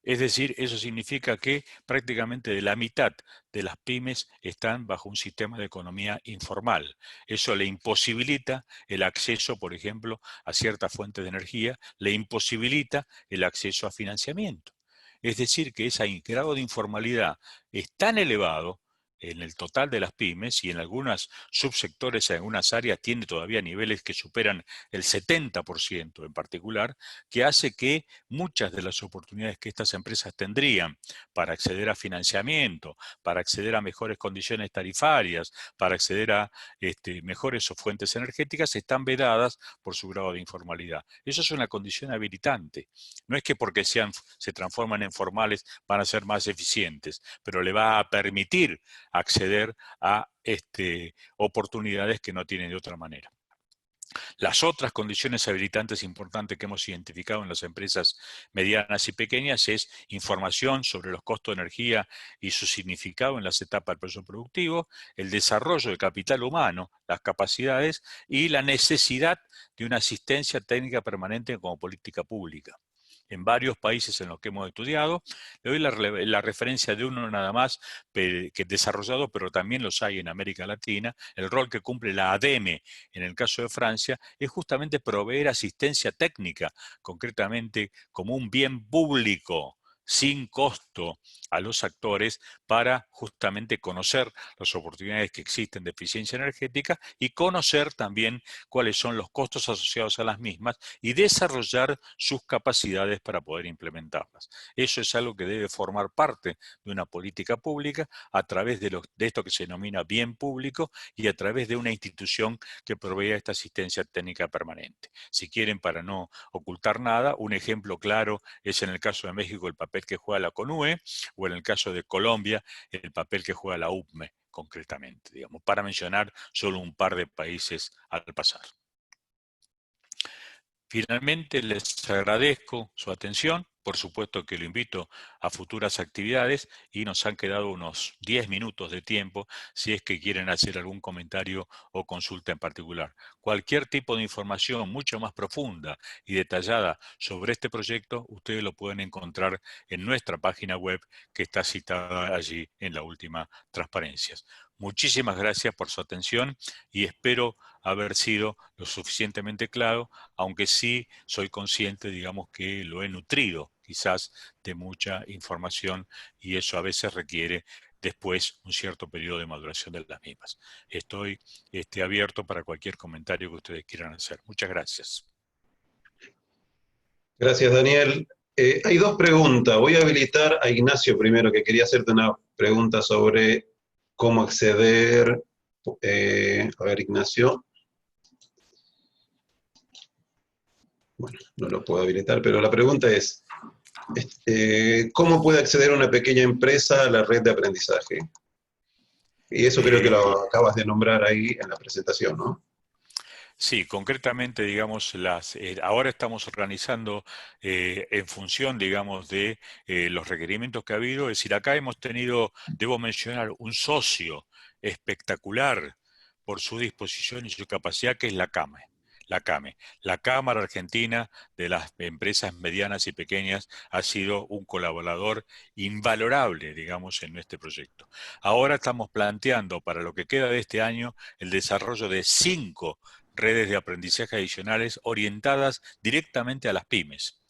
Es decir, eso significa que prácticamente de la mitad de las pymes están bajo un sistema de economía informal. Eso le imposibilita el acceso, por ejemplo, a ciertas fuentes de energía, le imposibilita el acceso a financiamiento. Es decir, que ese grado de informalidad es tan elevado en el total de las pymes y en algunos subsectores, en algunas áreas, tiene todavía niveles que superan el 70% en particular, que hace que muchas de las oportunidades que estas empresas tendrían para acceder a financiamiento, para acceder a mejores condiciones tarifarias, para acceder a mejores fuentes energéticas, están vedadas por su grado de informalidad. Eso es una condición habilitante. No es que porque se transforman en formales van a ser más eficientes, pero le va a permitir acceder a oportunidades que no tienen de otra manera. Las otras condiciones habilitantes importantes que hemos identificado en las empresas medianas y pequeñas es información sobre los costos de energía y su significado en las etapas del proceso productivo, el desarrollo del capital humano, las capacidades y la necesidad de una asistencia técnica permanente como política pública. En varios países en los que hemos estudiado, le doy la referencia de uno nada más que desarrollado, pero también los hay en América Latina. El rol que cumple la ADEME en el caso de Francia es justamente proveer asistencia técnica, concretamente como un bien público, sin costo a los actores para justamente conocer las oportunidades que existen de eficiencia energética y conocer también cuáles son los costos asociados a las mismas y desarrollar sus capacidades para poder implementarlas. Eso es algo que debe formar parte de una política pública a través de esto que se denomina bien público y a través de una institución que provea esta asistencia técnica permanente. Si quieren, para no ocultar nada, un ejemplo claro es en el caso de México el papel que juega la CONUE o en el caso de Colombia el papel que juega la UPME concretamente, digamos, para mencionar solo un par de países al pasar. Finalmente, les agradezco su atención. Por supuesto que lo invito a futuras actividades y nos han quedado unos 10 minutos de tiempo si es que quieren hacer algún comentario o consulta en particular. Cualquier tipo de información mucho más profunda y detallada sobre este proyecto, ustedes lo pueden encontrar en nuestra página web que está citada allí en la última transparencia. Muchísimas gracias por su atención y espero haber sido lo suficientemente claro, aunque sí soy consciente, digamos, que lo he nutrido quizás de mucha información y eso a veces requiere después un cierto periodo de maduración de las mismas. Estoy abierto para cualquier comentario que ustedes quieran hacer. Muchas gracias. Gracias, Daniel. Hay dos preguntas. Voy a habilitar a Ignacio primero, que quería hacerte una pregunta sobre cómo acceder. A ver, Ignacio. Bueno, no lo puedo habilitar, pero la pregunta es, ¿cómo puede acceder una pequeña empresa a la red de aprendizaje? Y eso creo que lo acabas de nombrar ahí en la presentación, ¿no? Sí, concretamente, digamos, ahora estamos organizando en función, digamos, de los requerimientos que ha habido. Es decir, acá hemos tenido, debo mencionar, un socio espectacular por su disposición y su capacidad, que es la CAME. La Cámara Argentina de las Empresas Medianas y Pequeñas ha sido un colaborador invalorable, digamos, en este proyecto. Ahora estamos planteando para lo que queda de este año el desarrollo de 5 redes de aprendizaje adicionales orientadas directamente a las pymes.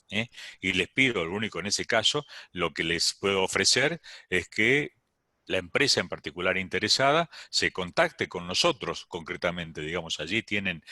Y les pido, lo único en ese caso, lo que les puedo ofrecer es que la empresa en particular interesada se contacte con nosotros concretamente, digamos, allí tienen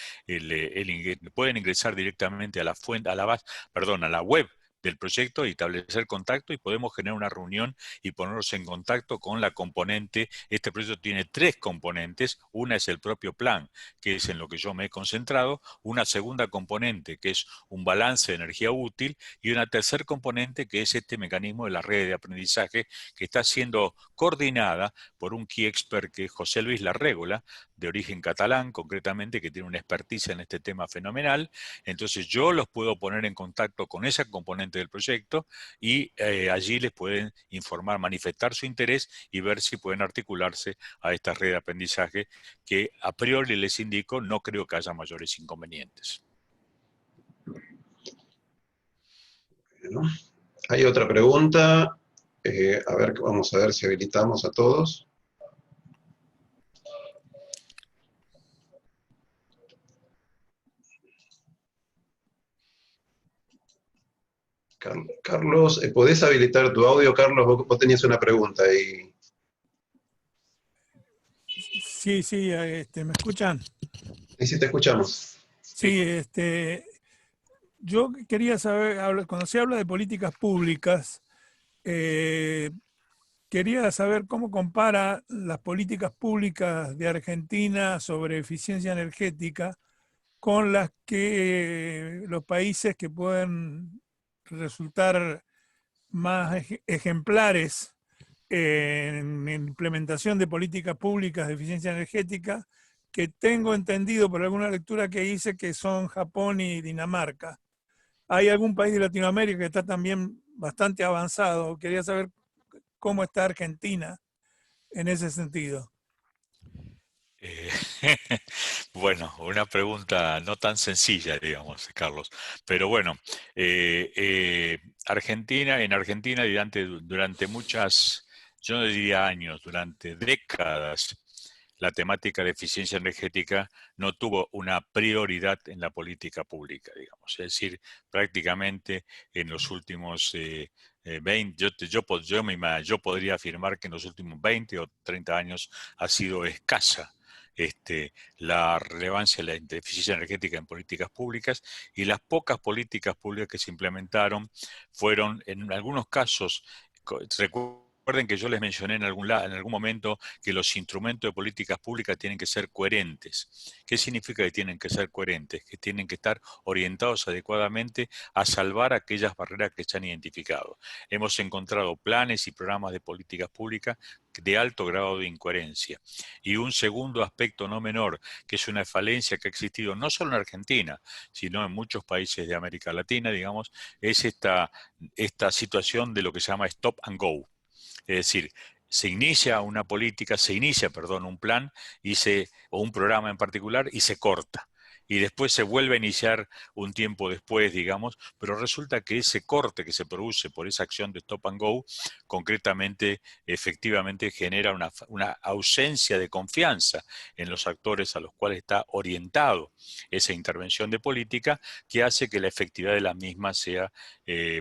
pueden ingresar directamente a la fuente, a la web del proyecto y establecer contacto y podemos generar una reunión y ponernos en contacto con la componente. Este proyecto tiene 3 componentes. Una es el propio plan, que es en lo que yo me he concentrado. Una segunda componente, que es un balance de energía útil. Y una tercer componente, que es este mecanismo de la red de aprendizaje, que está siendo coordinada por un key expert que es José Luis Larrégola, de origen catalán, concretamente, que tiene una experticia en este tema fenomenal. Entonces yo los puedo poner en contacto con esa componente del proyecto y allí les pueden informar, manifestar su interés y ver si pueden articularse a esta red de aprendizaje que a priori les indico, no creo que haya mayores inconvenientes. Bueno, hay otra pregunta. A ver, vamos a ver si habilitamos a todos. Carlos, ¿podés habilitar tu audio? Carlos, vos tenías una pregunta ahí. Sí, ¿me escuchan? Sí, te escuchamos. Sí, yo quería saber, cuando se habla de políticas públicas, quería saber cómo compara las políticas públicas de Argentina sobre eficiencia energética con las que los países que pueden resultar más ejemplares en implementación de políticas públicas de eficiencia energética, que tengo entendido por alguna lectura que hice que son Japón y Dinamarca. ¿Hay algún país de Latinoamérica que está también bastante avanzado? Quería saber cómo está Argentina en ese sentido. Bueno, una pregunta no tan sencilla, digamos, Carlos. Pero bueno, en Argentina durante muchas, yo no diría años, durante décadas, la temática de eficiencia energética no tuvo una prioridad en la política pública, digamos. Es decir, prácticamente en los últimos 20, yo podría afirmar que en los últimos 20 o 30 años ha sido escasa la relevancia de la eficiencia energética en políticas públicas, y las pocas políticas públicas que se implementaron fueron, en algunos casos, recuerden que yo les mencioné en algún momento que los instrumentos de políticas públicas tienen que ser coherentes. ¿Qué significa que tienen que ser coherentes? Que tienen que estar orientados adecuadamente a salvar aquellas barreras que se han identificado. Hemos encontrado planes y programas de políticas públicas de alto grado de incoherencia. Y un segundo aspecto no menor, que es una falencia que ha existido no solo en Argentina, sino en muchos países de América Latina, digamos, es esta situación de lo que se llama stop and go. Es decir, se inicia un plan o un programa en particular y se corta. y después se vuelve a iniciar un tiempo después, digamos, pero resulta que ese corte que se produce por esa acción de stop and go, concretamente, efectivamente genera una ausencia de confianza en los actores a los cuales está orientado esa intervención de política, que hace que la efectividad de la misma sea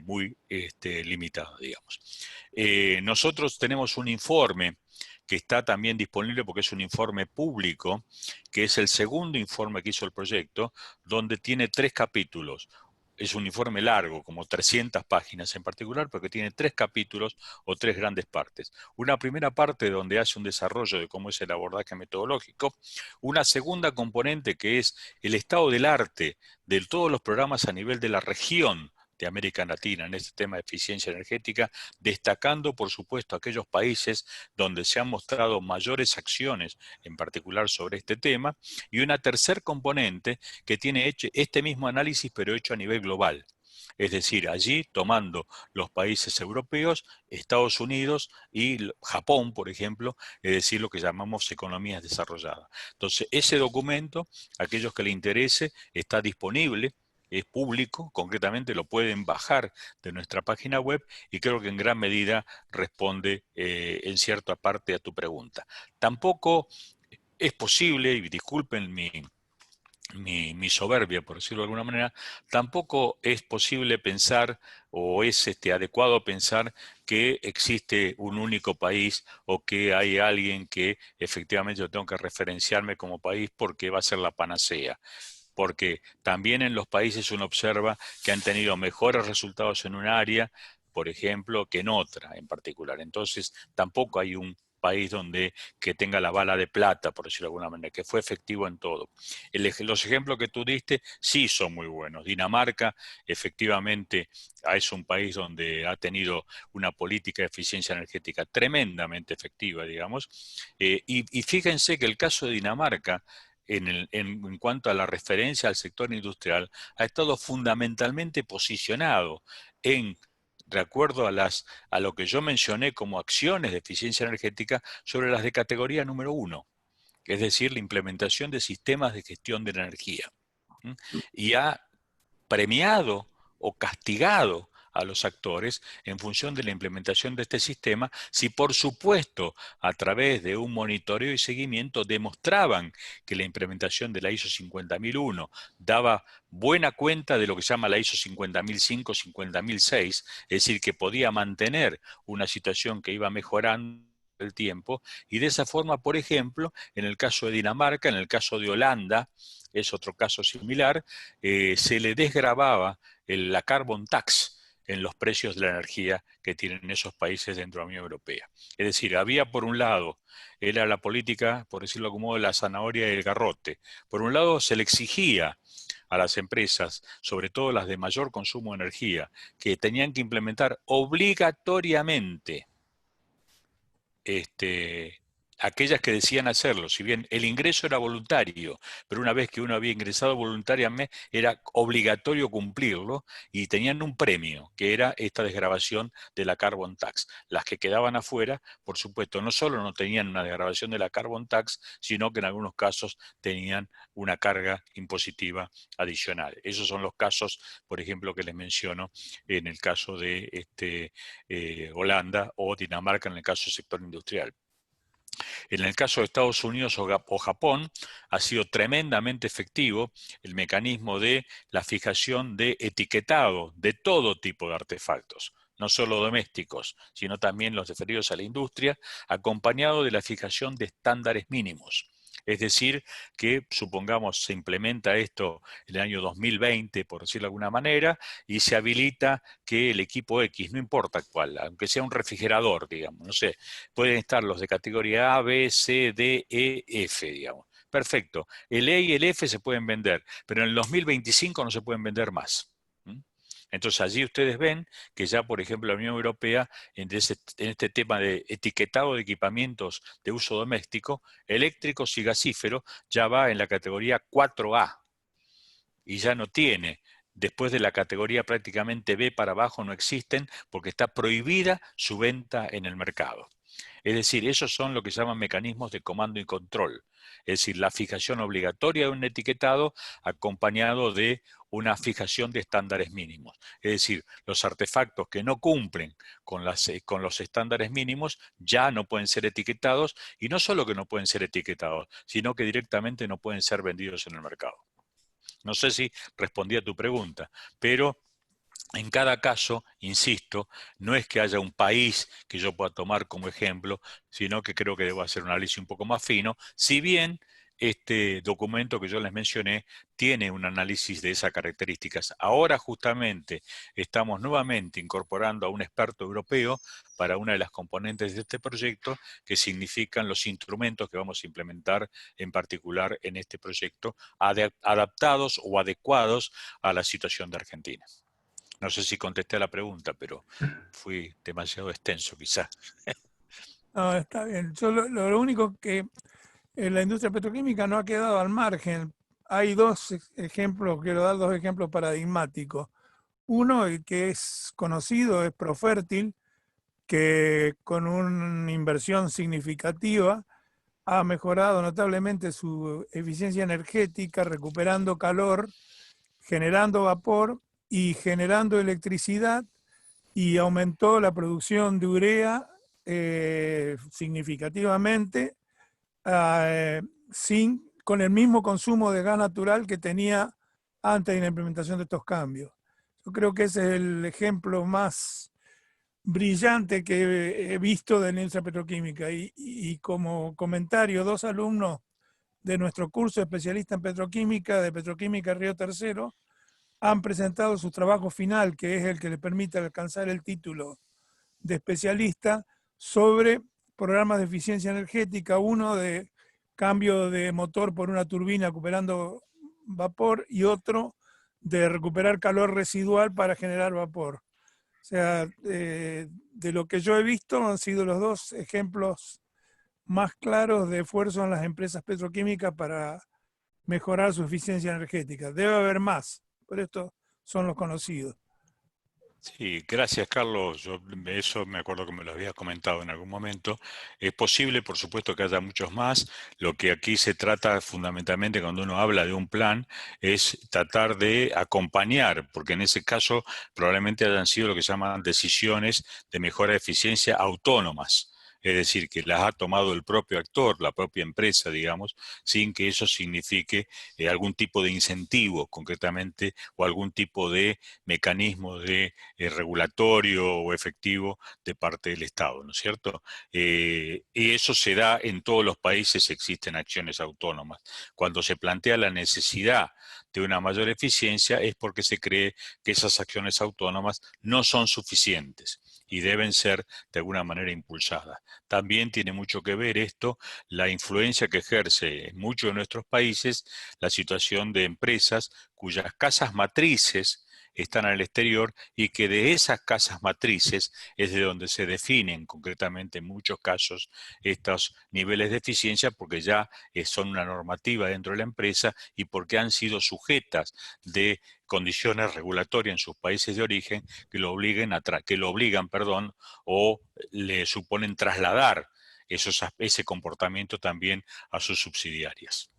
muy limitada, digamos. Nosotros tenemos un informe que está también disponible porque es un informe público, que es el segundo informe que hizo el proyecto, donde tiene 3 capítulos. Es un informe largo, como 300 páginas en particular, porque tiene 3 capítulos o 3 grandes partes. Una primera parte donde hace un desarrollo de cómo es el abordaje metodológico. Una segunda componente que es el estado del arte de todos los programas a nivel de la región de América Latina en este tema de eficiencia energética, destacando, por supuesto, aquellos países donde se han mostrado mayores acciones, en particular sobre este tema, y una tercer componente que tiene hecho este mismo análisis, pero hecho a nivel global. Es decir, allí tomando los países europeos, Estados Unidos y Japón, por ejemplo, es decir, lo que llamamos economías desarrolladas. Entonces, ese documento, a aquellos que les interese, está disponible, es público, concretamente lo pueden bajar de nuestra página web y creo que en gran medida responde en cierta parte a tu pregunta. Tampoco es posible, y disculpen mi soberbia, por decirlo de alguna manera, tampoco es posible pensar o es adecuado pensar que existe un único país o que hay alguien que efectivamente yo tengo que referenciarme como país porque va a ser la panacea. Porque también en los países uno observa que han tenido mejores resultados en un área, por ejemplo, que en otra en particular. Entonces, tampoco hay un país que tenga la bala de plata, por decirlo de alguna manera, que fue efectivo en todo. Los ejemplos que tú diste sí son muy buenos. Dinamarca, efectivamente, es un país donde ha tenido una política de eficiencia energética tremendamente efectiva, digamos. Y fíjense que el caso de Dinamarca, en cuanto a la referencia al sector industrial, ha estado fundamentalmente posicionado de acuerdo a lo que yo mencioné como acciones de eficiencia energética, sobre las de categoría número 1, es decir, la implementación de sistemas de gestión de la energía. Y ha premiado o castigado a los actores en función de la implementación de este sistema, si por supuesto a través de un monitoreo y seguimiento demostraban que la implementación de la ISO 50001 daba buena cuenta de lo que se llama la ISO 50005, 50006, es decir, que podía mantener una situación que iba mejorando el tiempo, y de esa forma, por ejemplo, en el caso de Dinamarca, en el caso de Holanda, es otro caso similar, se le desgravaba la carbon tax en los precios de la energía que tienen esos países dentro de la Unión Europea. Es decir, había por un lado, era la política, por decirlo como de la zanahoria y el garrote. Por un lado se le exigía a las empresas, sobre todo las de mayor consumo de energía, que tenían que implementar obligatoriamente aquellas que decían hacerlo. Si bien el ingreso era voluntario, pero una vez que uno había ingresado voluntariamente era obligatorio cumplirlo, y tenían un premio, que era esta desgravación de la carbon tax. Las que quedaban afuera, por supuesto, no solo no tenían una desgravación de la carbon tax, sino que en algunos casos tenían una carga impositiva adicional. Esos son los casos, por ejemplo, que les menciono en el caso de Holanda o Dinamarca en el caso del sector industrial. En el caso de Estados Unidos o Japón, ha sido tremendamente efectivo el mecanismo de la fijación de etiquetado de todo tipo de artefactos, no solo domésticos, sino también los referidos a la industria, acompañado de la fijación de estándares mínimos. Es decir, que supongamos se implementa esto en el año 2020, por decirlo de alguna manera, y se habilita que el equipo X, no importa cuál, aunque sea un refrigerador, digamos, no sé, pueden estar los de categoría A, B, C, D, E, F, digamos. Perfecto. El E y el F se pueden vender, pero en el 2025 no se pueden vender más. Entonces allí ustedes ven que ya, por ejemplo, la Unión Europea, en este tema de etiquetado de equipamientos de uso doméstico, eléctricos y gasíferos, ya va en la categoría 4A y ya no tiene. Después de la categoría prácticamente B para abajo no existen, porque está prohibida su venta en el mercado. Es decir, esos son lo que se llaman mecanismos de comando y control. Es decir, la fijación obligatoria de un etiquetado acompañado de una fijación de estándares mínimos. Es decir, los artefactos que no cumplen con los estándares mínimos ya no pueden ser etiquetados, y no solo que no pueden ser etiquetados, sino que directamente no pueden ser vendidos en el mercado. No sé si respondí a tu pregunta, pero en cada caso, insisto, no es que haya un país que yo pueda tomar como ejemplo, sino que creo que debo hacer un análisis un poco más fino, si bien este documento que yo les mencioné tiene un análisis de esas características. Ahora justamente estamos nuevamente incorporando a un experto europeo para una de las componentes de este proyecto, que significan los instrumentos que vamos a implementar en particular en este proyecto, adaptados o adecuados a la situación de Argentina. No sé si contesté a la pregunta, pero fui demasiado extenso quizás. No, está bien. Yo lo único que la industria petroquímica no ha quedado al margen. Hay dos ejemplos, quiero dar dos ejemplos paradigmáticos. Uno, el que es conocido, es Profértil, que con una inversión significativa ha mejorado notablemente su eficiencia energética, recuperando calor, generando vapor y generando electricidad, y aumentó la producción de urea significativamente, con el mismo consumo de gas natural que tenía antes de la implementación de estos cambios. Yo creo que ese es el ejemplo más brillante que he visto de la industria petroquímica. Y como comentario, dos alumnos de nuestro curso de especialista en petroquímica, de Petroquímica Río Tercero, han presentado su trabajo final, que es el que le permite alcanzar el título de especialista, sobre programas de eficiencia energética, uno de cambio de motor por una turbina recuperando vapor, y otro de recuperar calor residual para generar vapor. O sea, de lo que yo he visto, han sido los dos ejemplos más claros de esfuerzo en las empresas petroquímicas para mejorar su eficiencia energética. Debe haber más, pero estos son los conocidos. Sí, gracias Carlos. Yo eso me acuerdo que me lo habías comentado en algún momento. Es posible, por supuesto, que haya muchos más. Lo que aquí se trata fundamentalmente cuando uno habla de un plan es tratar de acompañar, porque en ese caso probablemente hayan sido lo que se llaman decisiones de mejora de eficiencia autónomas. Es decir, que las ha tomado el propio actor, la propia empresa, digamos, sin que eso signifique algún tipo de incentivo concretamente o algún tipo de mecanismo de regulatorio o efectivo de parte del Estado, ¿no es cierto? Y eso se da en todos los países, existen acciones autónomas. Cuando se plantea la necesidad de una mayor eficiencia es porque se cree que esas acciones autónomas no son suficientes y deben ser de alguna manera impulsadas. También tiene mucho que ver esto, la influencia que ejerce en muchos de nuestros países la situación de empresas cuyas casas matrices están al exterior, y que de esas casas matrices es de donde se definen concretamente en muchos casos estos niveles de eficiencia, porque ya son una normativa dentro de la empresa y porque han sido sujetas de condiciones regulatorias en sus países de origen que lo obligan, o le suponen trasladar ese comportamiento también a sus subsidiarias.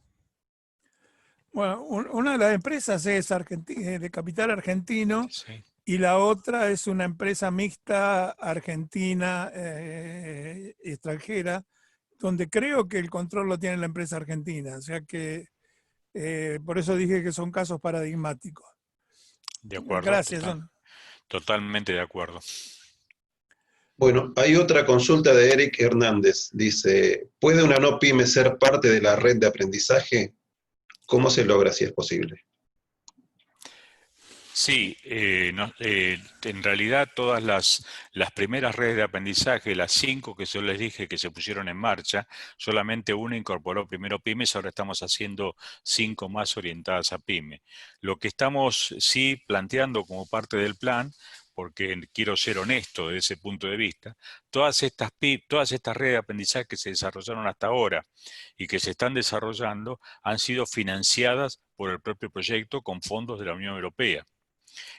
Bueno, una de las empresas es de capital argentino, Sí. y la otra es una empresa mixta argentina extranjera, donde creo que el control lo tiene la empresa argentina. O sea que por eso dije que son casos paradigmáticos. De acuerdo, Gracias, totalmente de acuerdo. Bueno, hay otra consulta de Eric Hernández. Dice, ¿puede una no pyme ser parte de la red de aprendizaje? ¿Cómo se logra si es posible? Sí, en realidad todas las primeras redes de aprendizaje, las 5 que yo les dije que se pusieron en marcha, solamente una incorporó primero pymes, ahora estamos haciendo 5 más orientadas a pyme. Lo que estamos sí planteando como parte del plan, porque quiero ser honesto desde ese punto de vista, todas estas redes de aprendizaje que se desarrollaron hasta ahora y que se están desarrollando han sido financiadas por el propio proyecto con fondos de la Unión Europea.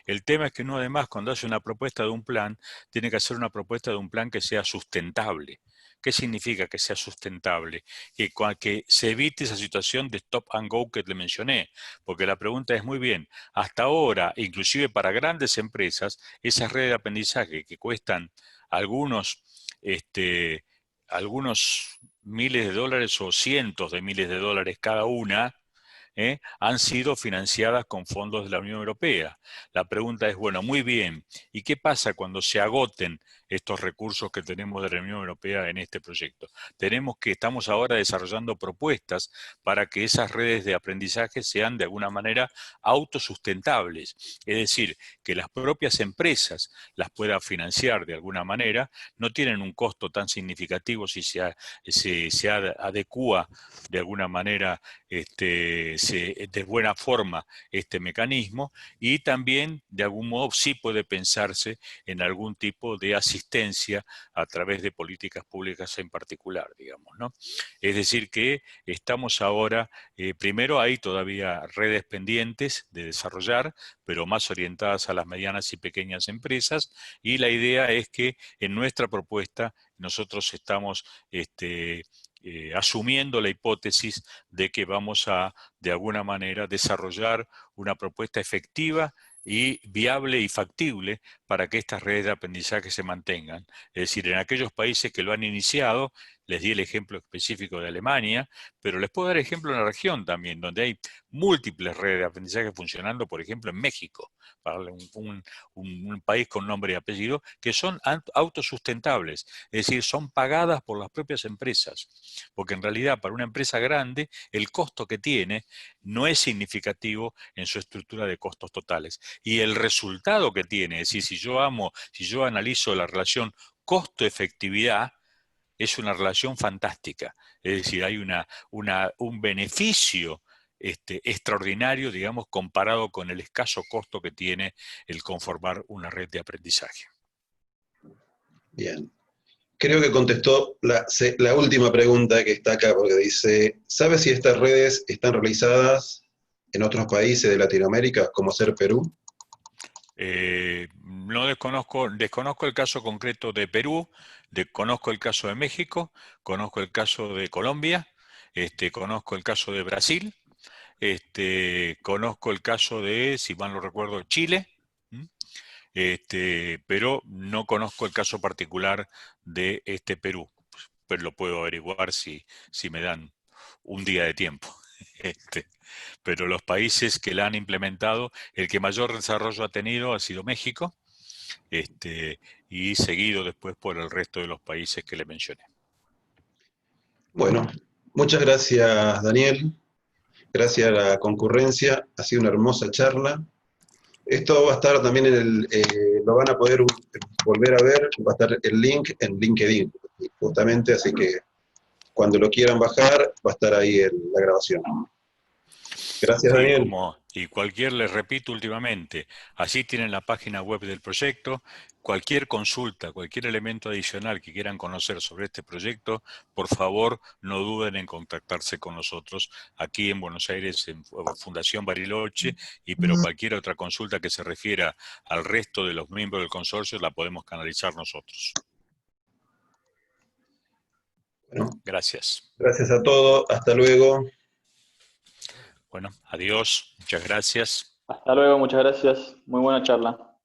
El tema es que uno además, cuando hace una propuesta de un plan, tiene que hacer una propuesta de un plan que sea sustentable, ¿Qué significa que sea sustentable? Que se evite esa situación de stop and go que le mencioné, porque la pregunta es muy bien, hasta ahora, inclusive para grandes empresas, esas redes de aprendizaje que cuestan algunos, algunos miles de dólares o cientos de miles de dólares cada una, han sido financiadas con fondos de la Unión Europea. La pregunta es, bueno, muy bien, ¿y qué pasa cuando se agoten estos recursos que tenemos de la Unión Europea en este proyecto? Estamos ahora desarrollando propuestas para que esas redes de aprendizaje sean de alguna manera autosustentables, es decir, que las propias empresas las puedan financiar de alguna manera, no tienen un costo tan significativo si se adecúa de alguna manera de buena forma este mecanismo, y también de algún modo sí puede pensarse en algún tipo de asistencia a través de políticas públicas en particular, digamos, ¿no? Es decir que estamos ahora, primero hay todavía redes pendientes de desarrollar, pero más orientadas a las medianas y pequeñas empresas, y la idea es que en nuestra propuesta nosotros estamos asumiendo la hipótesis de que vamos a, de alguna manera, desarrollar una propuesta efectiva y viable y factible para que estas redes de aprendizaje se mantengan. Es decir, en aquellos países que lo han iniciado, les di el ejemplo específico de Alemania, pero les puedo dar ejemplo en la región también, donde hay múltiples redes de aprendizaje funcionando, por ejemplo, en México, para un país con nombre y apellido, que son autosustentables, es decir, son pagadas por las propias empresas, porque en realidad para una empresa grande el costo que tiene no es significativo en su estructura de costos totales. Y el resultado que tiene, es decir, si yo analizo la relación costo-efectividad, es una relación fantástica. Es decir, hay un beneficio extraordinario, digamos, comparado con el escaso costo que tiene el conformar una red de aprendizaje. Bien. Creo que contestó la última pregunta que está acá, porque dice, ¿sabe si estas redes están realizadas en otros países de Latinoamérica, como ser Perú? No desconozco el caso concreto de Perú, conozco el caso de México, conozco el caso de Colombia, conozco el caso de Brasil, conozco el caso de, si mal no recuerdo, Chile, pero no conozco el caso particular de Perú, pero lo puedo averiguar si me dan un día de tiempo. Pero los países que la han implementado, el que mayor desarrollo ha tenido ha sido México, y seguido después por el resto de los países que le mencioné. Bueno, muchas gracias, Daniel. Gracias a la concurrencia. Ha sido una hermosa charla. Esto va a estar también lo van a poder volver a ver, va a estar el link en LinkedIn, justamente, así que cuando lo quieran bajar, va a estar ahí la grabación. Gracias, Sí, Daniel. les repito últimamente, así tienen la página web del proyecto. Cualquier consulta, cualquier elemento adicional que quieran conocer sobre este proyecto, por favor no duden en contactarse con nosotros aquí en Buenos Aires, en Fundación Bariloche, pero cualquier otra consulta que se refiera al resto de los miembros del consorcio la podemos canalizar nosotros. Bueno, gracias. Gracias a todos. Hasta luego. Bueno, adiós. Muchas gracias. Hasta luego, muchas gracias. Muy buena charla.